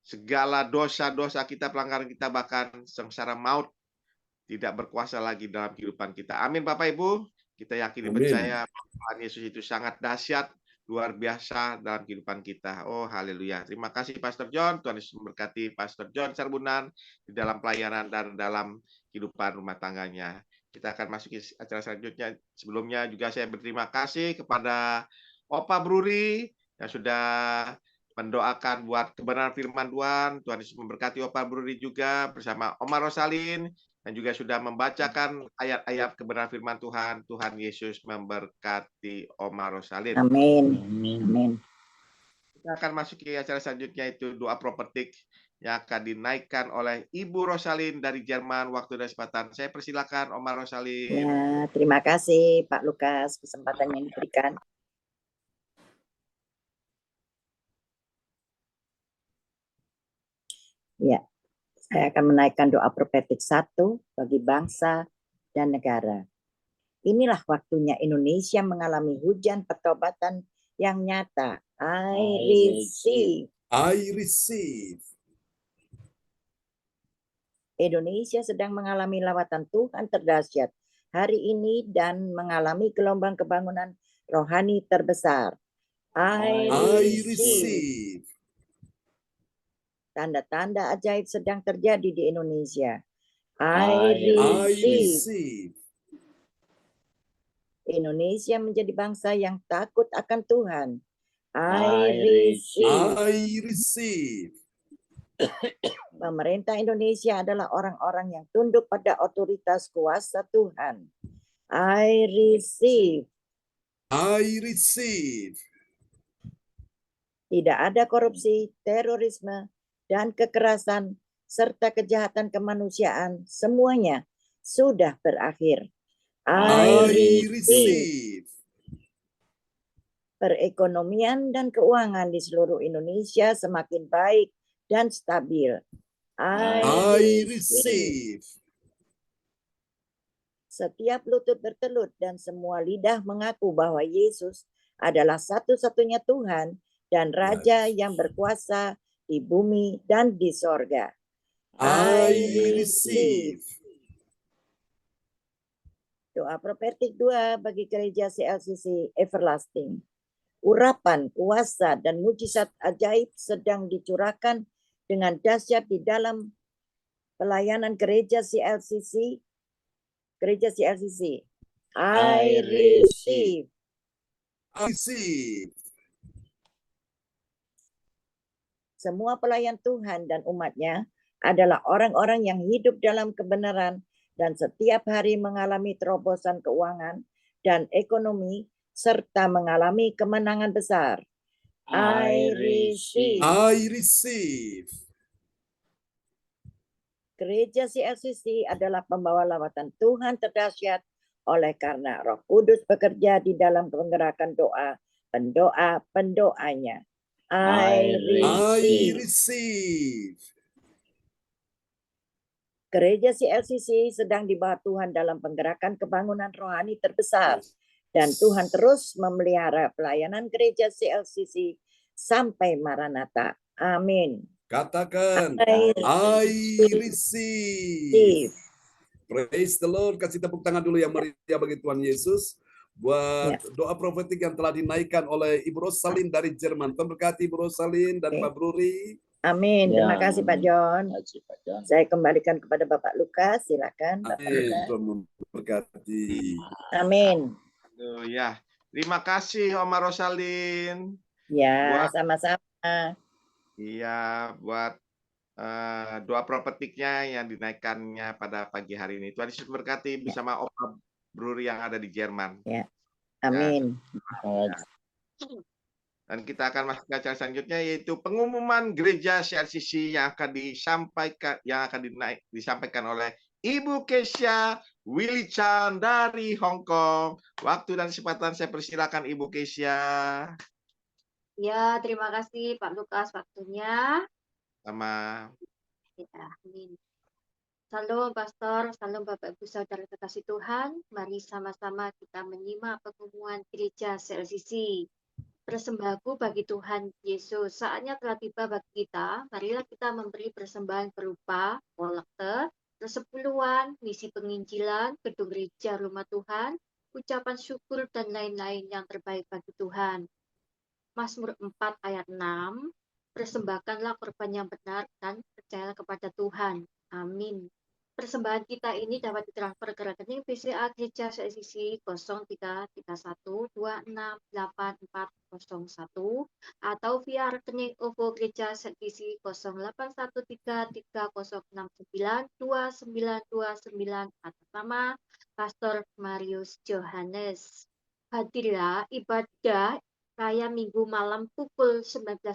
segala dosa-dosa kita, pelanggaran kita, bahkan sengsara maut tidak berkuasa lagi dalam kehidupan kita. Amin Bapak Ibu. Kita yakini percaya Tuhan Yesus itu sangat dahsyat, luar biasa dalam kehidupan kita. Oh haleluya. Terima kasih Pastor John. Tuhan Yesus memberkati Pastor John Sarbunan di dalam pelayanan dan dalam kehidupan rumah tangganya. Kita akan masuki acara selanjutnya. Sebelumnya juga saya berterima kasih kepada Opa Bruri yang sudah mendoakan buat kebenaran firman Tuhan. Tuhan Yesus memberkati Opa Bruri juga bersama Oma Rosalin dan juga sudah membacakan ayat-ayat kebenaran firman Tuhan. Tuhan Yesus memberkati Oma Rosalin. Amin. Amin. Kita akan masuk ke acara selanjutnya, itu doa prophetik yang akan dinaikkan oleh Ibu Rosalin dari Jerman. Waktu dan kesempatan saya persilakan Oma Rosalin. Ya, terima kasih Pak Lukas kesempatan yang diberikan. Ya, saya akan menaikkan doa prophetik 1 bagi bangsa dan negara. Inilah waktunya Indonesia mengalami hujan pertobatan yang nyata. I receive. I receive. Indonesia sedang mengalami lawatan Tuhan terdahsyat hari ini dan mengalami gelombang kebangunan rohani terbesar. I receive. Tanda-tanda ajaib sedang terjadi di Indonesia. I receive. Indonesia menjadi bangsa yang takut akan Tuhan. I receive. I receive. Pemerintah Indonesia adalah orang-orang yang tunduk pada otoritas kuasa Tuhan. I receive. I receive. Tidak ada korupsi, terorisme, dan kekerasan, serta kejahatan kemanusiaan, semuanya sudah berakhir. I receive. Perekonomian dan keuangan di seluruh Indonesia semakin baik dan stabil. I receive. Setiap lutut bertelut dan semua lidah mengaku bahwa Yesus adalah satu-satunya Tuhan dan Raja yang berkuasa di bumi dan di sorga. I receive. Doa prophetik 2 bagi gereja CLCC Everlasting. Urapan, kuasa, dan mujizat ajaib sedang dicurahkan dengan dahsyat di dalam pelayanan gereja CLCC. Gereja CLCC. I receive. I receive. Semua pelayan Tuhan dan umatnya adalah orang-orang yang hidup dalam kebenaran dan setiap hari mengalami terobosan keuangan dan ekonomi serta mengalami kemenangan besar. I receive. I receive. Gereja CLCC adalah pembawa lawatan Tuhan terdahsyat oleh karena Roh Kudus bekerja di dalam penggerakan doa pendoa-pendoanya. I receive. Gereja CLCC sedang dibawa Tuhan dalam penggerakan kebangunan rohani terbesar. Dan Tuhan terus memelihara pelayanan gereja CLCC sampai Maranatha. Amin. Katakan, I receive. Praise the Lord. Kasih tepuk tangan dulu yang meriah bagi Tuhan Yesus. Buat doa profetik yang telah dinaikkan oleh Ibu Rosalin dari Jerman. Terberkati Ibu Rosalin dan Pak Bruri. Amin. Terima kasih Pak John. Saya kembalikan kepada Bapak Lukas. Silakan Bapak Lukas. Tuhan memberkati. Amin. Ya, terima kasih Oma Rosalin. Ya, sama-sama. Iya, buat doa prophetiknya yang dinaikkannya pada pagi hari ini. Tuhan Yesus berkati bersama Opa Bruri yang ada di Jerman. Ya. Amin. Ya. Dan kita akan masuk ke acara selanjutnya, yaitu pengumuman gereja CRCC yang akan disampaikan oleh Ibu Kesia Willy Chan dari Hong Kong. Waktu dan kesempatan saya persilakan Ibu Kesia. Ya, terima kasih Pak Lukas waktunya. Sama. Ya, amin. Salam Pastor, salam Bapak Ibu Saudara terkasih Tuhan. Mari sama-sama kita menyimak pengumuman gereja CLCC. Persembahku bagi Tuhan Yesus. Saatnya telah tiba bagi kita. Marilah kita memberi persembahan berupa kolekte, persepuluhan, misi penginjilan, gedung gereja rumah Tuhan, ucapan syukur dan lain-lain yang terbaik bagi Tuhan. Mazmur 4 ayat 6, persembahkanlah korban yang benar dan percayalah kepada Tuhan. Amin. Persembahan kita ini dapat ditransfer ke rekening BCA Gereja CLCC 0331268401 atau via rekening OVO Gereja CLCC 0813069299 atas nama Pastor Marius Johannes. Hadirlah ibadah Raya Minggu malam pukul 19.00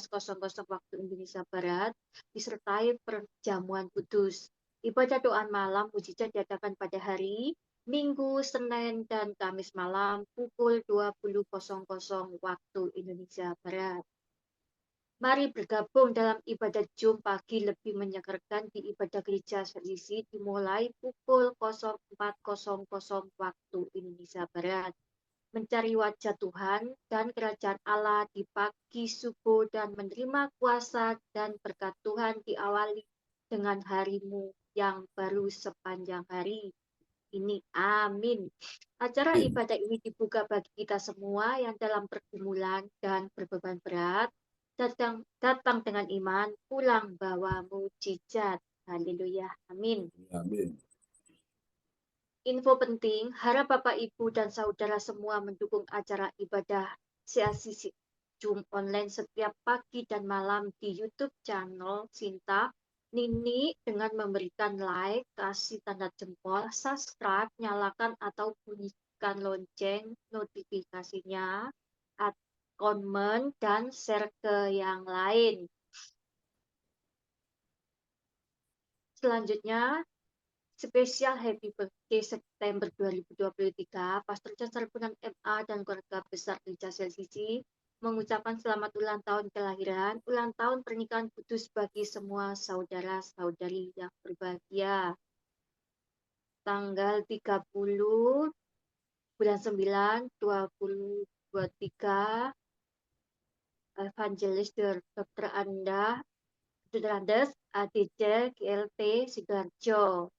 waktu Indonesia Barat disertai perjamuan kudus. Ibadah doa malam mujizat diadakan pada hari Minggu, Senin, dan Kamis malam pukul 20.00 waktu Indonesia Barat. Mari bergabung dalam ibadah Jum pagi lebih menyegarkan di ibadah gereja CLCC dimulai pukul 04.00 waktu Indonesia Barat. Mencari wajah Tuhan dan kerajaan Allah di pagi subuh dan menerima kuasa dan berkat Tuhan diawali dengan harimu yang baru sepanjang hari ini. Amin. Acara ibadah ini dibuka bagi kita semua yang dalam pergumulan dan berbeban berat. Datang dengan iman, pulang bawa mujizat. Haleluya. Amin. Amin. Info penting, harap Bapak, Ibu, dan Saudara semua mendukung acara ibadah CLCC Zoom online setiap pagi dan malam di YouTube channel Sinta Nini dengan memberikan like, kasih tanda jempol, subscribe, nyalakan atau bunyikan lonceng notifikasinya, komen, dan share ke yang lain. Selanjutnya, spesial Happy Birthday September 2023, Pastor John Sarbunan MA dan keluarga besar Gereja CLCC mengucapkan selamat ulang tahun kelahiran, ulang tahun pernikahan kudus bagi semua saudara-saudari yang berbahagia. Tanggal 30 bulan 9 2023, Evangelis Dr. Andes ADC GLP Sidoarjo.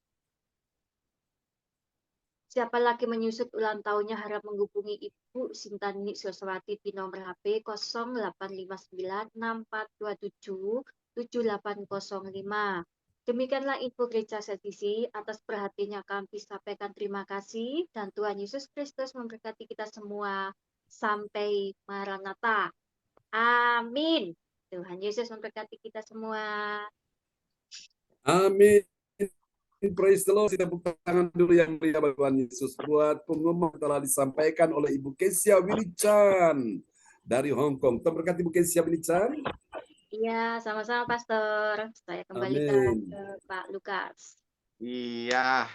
Siapa lagi menyusut ulang tahunnya harap menghubungi Ibu Sinta Nini Soswati di nomor HP 0859-427-7805. Demikianlah info Gereja CLCC. Atas perhatiannya kami sampaikan terima kasih dan Tuhan Yesus Kristus memberkati kita semua. Sampai Maranatha. Amin. Tuhan Yesus memberkati kita semua. Amin. Praise the Lord. Kita tepuk tangan dulu yang mulia bagi Tuhan Yesus buat pengumuman telah disampaikan oleh Ibu Kesia Willy Chan dari Hong Kong. Terberkati Ibu Kesia Willy Chan. Iya, sama-sama Pastor. Saya kembalikan Amin. ke Pak Lukas. Iya,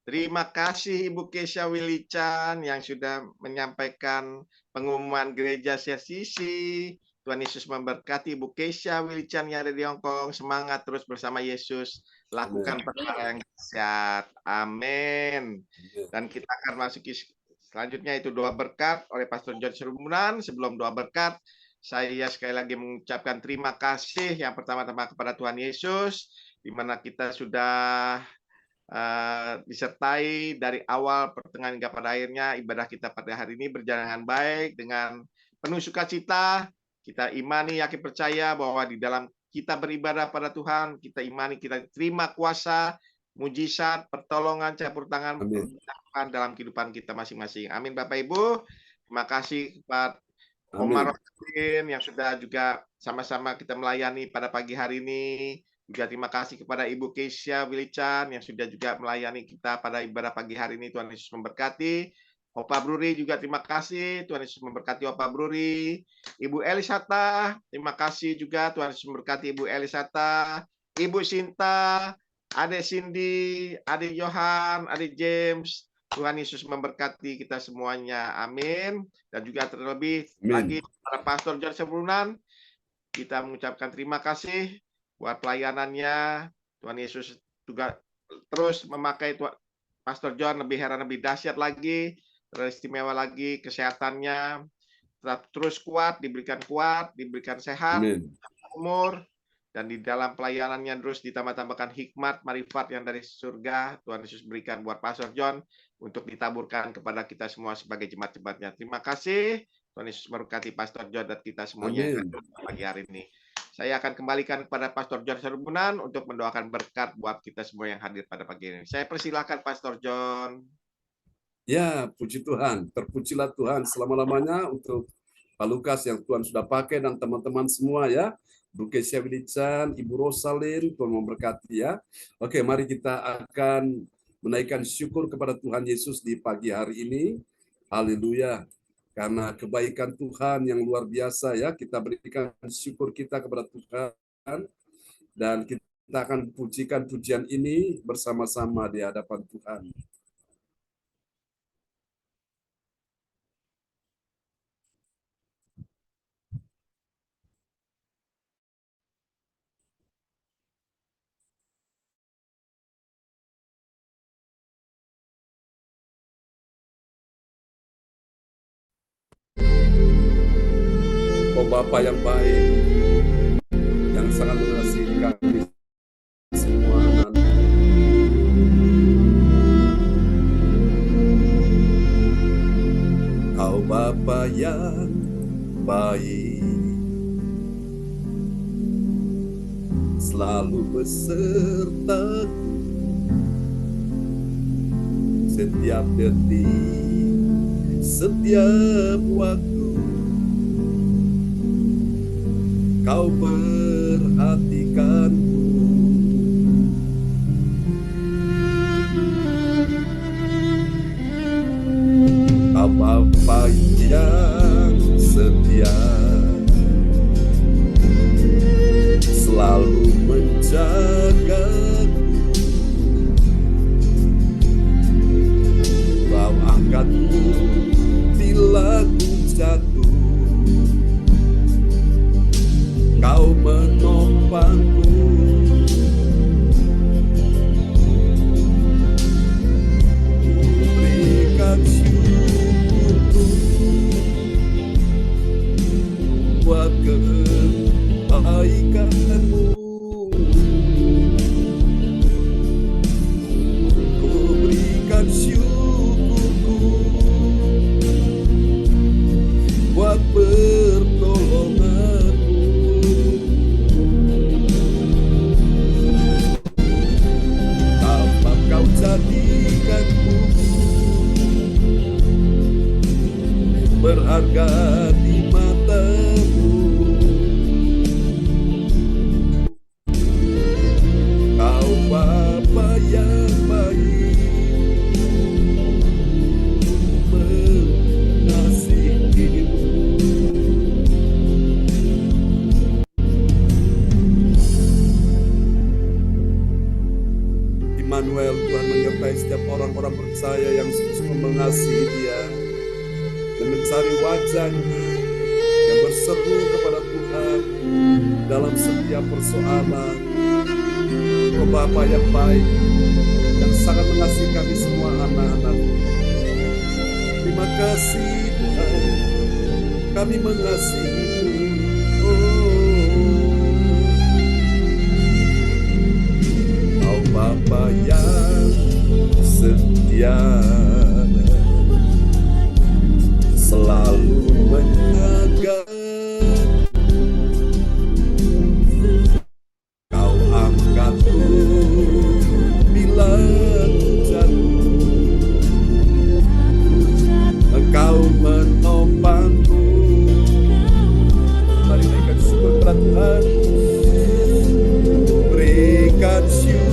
terima kasih Ibu Kesia Willy Chan yang sudah menyampaikan pengumuman gereja CLCC. Tuhan Yesus memberkati Ibu Kesia Willy Chan yang ada di Hong Kong. Semangat terus bersama Yesus. Lakukan perkara yang dahsyat. Amin. Dan kita akan masuki selanjutnya itu doa berkat oleh Pastor John Sarbunan. Sebelum doa berkat, saya sekali lagi mengucapkan terima kasih yang pertama-tama kepada Tuhan Yesus, di mana kita sudah disertai dari awal, pertengahan hingga pada akhirnya. Ibadah kita pada hari ini berjalan dengan baik, dengan penuh sukacita. Kita imani, yakin, percaya bahwa di dalam kita beribadah pada Tuhan, kita imani, kita terima kuasa, mujizat, pertolongan, campur tangan dalam kehidupan kita masing-masing. Amin Bapak Ibu. Terima kasih kepada Omar Rosin yang sudah juga sama-sama kita melayani pada pagi hari ini. Juga terima kasih kepada Ibu Kesia Willy Chan yang sudah juga melayani kita pada ibadah pagi hari ini. Tuhan Yesus memberkati. Opa Bruri juga terima kasih, Tuhan Yesus memberkati Opa Bruri. Ibu Elisata, terima kasih juga, Tuhan Yesus memberkati Ibu Elisata. Ibu Sinta, Adik Cindy, Adik Johan, Adik James, Tuhan Yesus memberkati kita semuanya, amin. Dan juga terlebih lagi para Pastor John Sebrunan, kita mengucapkan terima kasih buat pelayanannya. Tuhan Yesus juga terus memakai Pastor John lebih heran, lebih dahsyat lagi, teristimewa lagi kesehatannya, tetap terus diberikan kuat, diberikan sehat, umur, dan di dalam pelayanannya terus ditambah-tambahkan hikmat, marifat yang dari surga Tuhan Yesus berikan buat Pastor John untuk ditaburkan kepada kita semua sebagai jemaat-jemaatnya. Terima kasih, Tuhan Yesus memberkati Pastor John dan kita semuanya yang hadir pagi hari ini. Saya akan kembalikan kepada Pastor John Serbunan untuk mendoakan berkat buat kita semua yang hadir pada pagi ini. Saya persilakan Pastor John. Ya, puji Tuhan. Terpujilah Tuhan selama-lamanya untuk Pak Lukas yang Tuhan sudah pakai dan teman-teman semua ya. Bu Kesia Wilican, Ibu Rosalin, Tuhan memberkati ya. Oke, mari kita akan menaikkan syukur kepada Tuhan Yesus di pagi hari ini. Haleluya. Karena kebaikan Tuhan yang luar biasa ya, kita berikan syukur kita kepada Tuhan. Dan kita akan pujikan pujian ini bersama-sama di hadapan Tuhan. Oh Bapa yang baik, yang sangat mengasihi kami semua. Kau Bapa yang baik, selalu besertaku setiap detik, setiap waktu. Kau perhatikanku, Kau Bapa yang setia, selalu menjagaku. Kau angkatku bila ku jatuh, Kau menopangku. Berikan syukurku buat kebaikan-Mu. Ku berikan syukurku buat pertolongan. Jadikanku berharga di mata-Mu. Kau Bapa yang baik, mengasihi-Mu. Immanuel, Tuhan menyertai setiap orang-orang percaya yang sungguh mengasihi Dia dan mencari wajah-Nya, yang berseru kepada Tuhan dalam setiap persoalan. Oh Bapa yang baik, yang sangat mengasihi kami semua anak-anak. Terima kasih Tuhan, kami mengasihi-Mu. Oh Bapa yang setia, selalu menjaga. Kau angkatku bila ku jatuh, Engkau menopangku. Mari naikkan syukur kepada Tuhan. Berikan syukur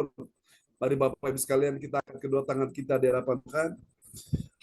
bersyukur. Mari Bapak Ibu sekalian, kita angkat kedua tangan kita di hadapan Tuhan.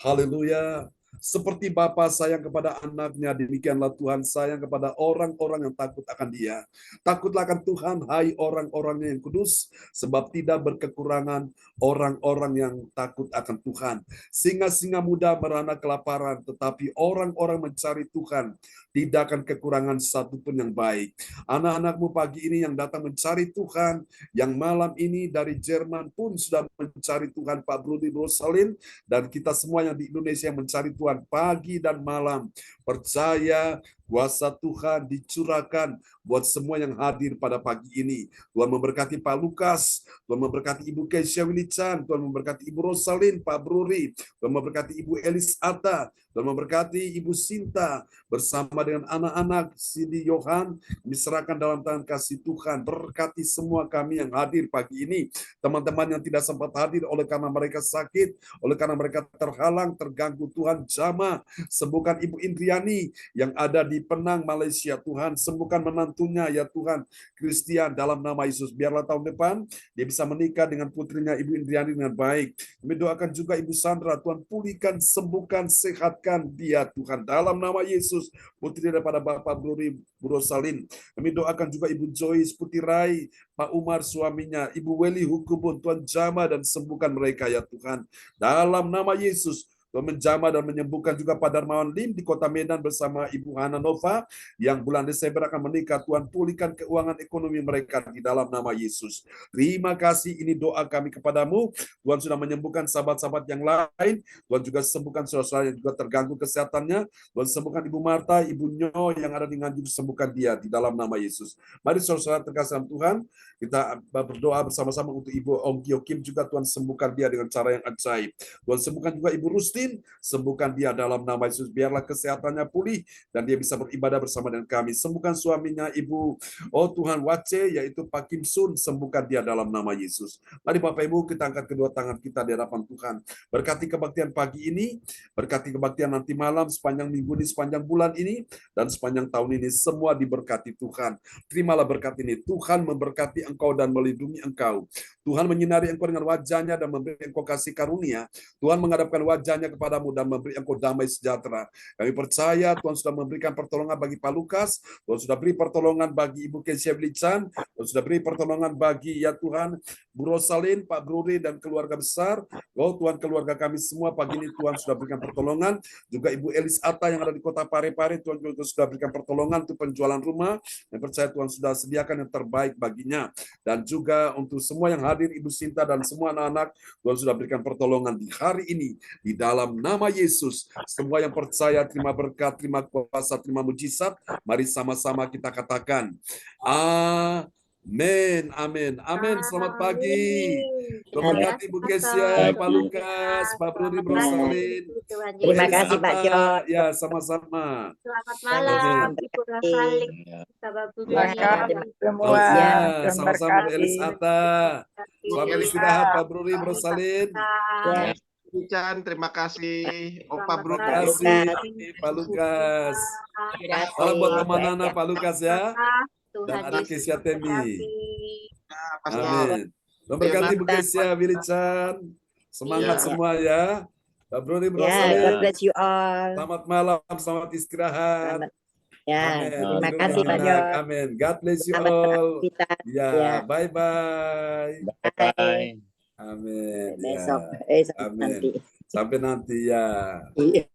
Haleluya. Seperti Bapa sayang kepada anaknya, demikianlah Tuhan sayang kepada orang-orang yang takut akan Dia. Takutlah akan Tuhan, hai orang-orang yang kudus, sebab tidak berkekurangan orang-orang yang takut akan Tuhan. Singa-singa muda merana kelaparan, tetapi orang-orang mencari Tuhan tidak akan kekurangan satu pun yang baik. Anak-anakmu pagi ini yang datang mencari Tuhan, yang malam ini dari Jerman pun sudah mencari Tuhan, Pak Brudi Rosalin, dan kita semua yang di Indonesia yang mencari Tuhan pagi dan malam. Percaya kuasa Tuhan dicurahkan buat semua yang hadir pada pagi ini. Tuhan memberkati Pak Lukas, Tuhan memberkati Ibu Keisha Wilichan, Tuhan memberkati Ibu Rosalin, Pak Bruri, Tuhan memberkati Ibu Elis Atta, Tuhan memberkati Ibu Sinta, bersama dengan anak-anak Sidi Yohan, diserahkan dalam tangan kasih Tuhan. Berkati semua kami yang hadir pagi ini, teman-teman yang tidak sempat hadir oleh karena mereka sakit, oleh karena mereka terhalang, terganggu. Tuhan jamah, sembuhkan Ibu Indriani yang ada di Penang, Malaysia. Tuhan sembuhkan menantunya ya Tuhan, Christian, dalam nama Yesus. Biarlah tahun depan dia bisa menikah dengan putrinya Ibu Indriani dengan baik. Kami doakan juga Ibu Sandra, Tuhan pulihkan, sembuhkan, sehatkan dia Tuhan, dalam nama Yesus. Putri daripada Bapak Bruri Burosalin. Kami doakan juga Ibu Joyce Putirai, Pak Umar suaminya, Ibu Weli Hukubun, Tuhan jamah dan sembuhkan mereka ya Tuhan. Dalam nama Yesus, Tuhan menjamah dan menyembuhkan juga Pak Darmawan Lim di Kota Medan bersama Ibu Hana Nova yang bulan Desember akan menikah. Tuhan pulihkan keuangan ekonomi mereka di dalam nama Yesus. Terima kasih, ini doa kami kepadamu. Tuhan sudah menyembuhkan sahabat-sahabat yang lain. Tuhan juga sembuhkan saudara-saudara yang juga terganggu kesehatannya. Tuhan sembuhkan Ibu Marta, Ibu Nyo yang ada di Nganjuk, sembuhkan dia di dalam nama Yesus. Mari saudara-saudara terkasih dalam Tuhan, kita berdoa bersama-sama untuk Ibu Ong Kyo Kim juga. Tuhan sembuhkan dia dengan cara yang ajaib. Tuhan sembuhkan juga Ibu Rustin, sembuhkan dia dalam nama Yesus. Biarlah kesehatannya pulih dan dia bisa beribadah bersama dengan kami. Sembuhkan suaminya Ibu, oh Tuhan, Wace, yaitu Pak Kim Sun, sembuhkan dia dalam nama Yesus. Mari Bapak Ibu, kita angkat kedua tangan kita di hadapan Tuhan. Berkati kebaktian pagi ini, berkati kebaktian nanti malam, sepanjang minggu ini, sepanjang bulan ini, dan sepanjang tahun ini, semua diberkati Tuhan. Terimalah berkat ini. Tuhan memberkati engkau dan melindungi engkau. Tuhan menyinari engkau dengan wajahnya dan memberi engkau kasih karunia. Tuhan menghadapkan wajahnya kepadamu dan memberi engkau damai sejahtera. Kami percaya Tuhan sudah memberikan pertolongan bagi Pak Lukas, Tuhan sudah beri pertolongan bagi Ibu Keisha Wilichan, Tuhan sudah beri pertolongan bagi ya Tuhan Bu Rosalin, Pak Bruri dan keluarga besar. Oh Tuhan, keluarga kami semua pagi ini Tuhan sudah berikan pertolongan. Juga Ibu Elis Atta yang ada di Kota Parepare, Tuhan juga sudah berikan pertolongan untuk penjualan rumah. Yang percaya Tuhan sudah sediakan yang terbaik baginya. Dan juga untuk semua yang hadir, Ibu Sinta dan semua anak-anak, Tuhan sudah berikan pertolongan di hari ini. Di dalam nama Yesus, semua yang percaya terima berkat, terima kuasa, terima mujizat. Mari sama-sama kita katakan, amin, amin, amin. Selamat pagi. Berkat Ibu Kesia, Pak Lukas, Pak Brudi Rosalin. Terima kasih Pak John. Ya, sama-sama. Selamat malam, Ibu Rosalin, Bapak Bruri. Ya, sama-sama Bu Elis Atta. Selamat istirahat Pak Brudi Rosalin. Chan, terima kasih. Opa Bro, Terima kasih Pak Lukas. Salam buat Mama Nana, Pak Lukas ya. Dan adik Kesia Temi. Amin. Memberkati Bu Kesia Wilichan. Semangat semua ya. Pak Brody Rosalin. God bless you all. Selamat malam, selamat istirahat. Ya, Amin. terima kasih Pak John. Amin. God bless you Selamat all. kita. Ya, bye-bye. Bye. Amin. Besok, Ya. sampai Amin. nanti. Sampai nanti ya. Iya.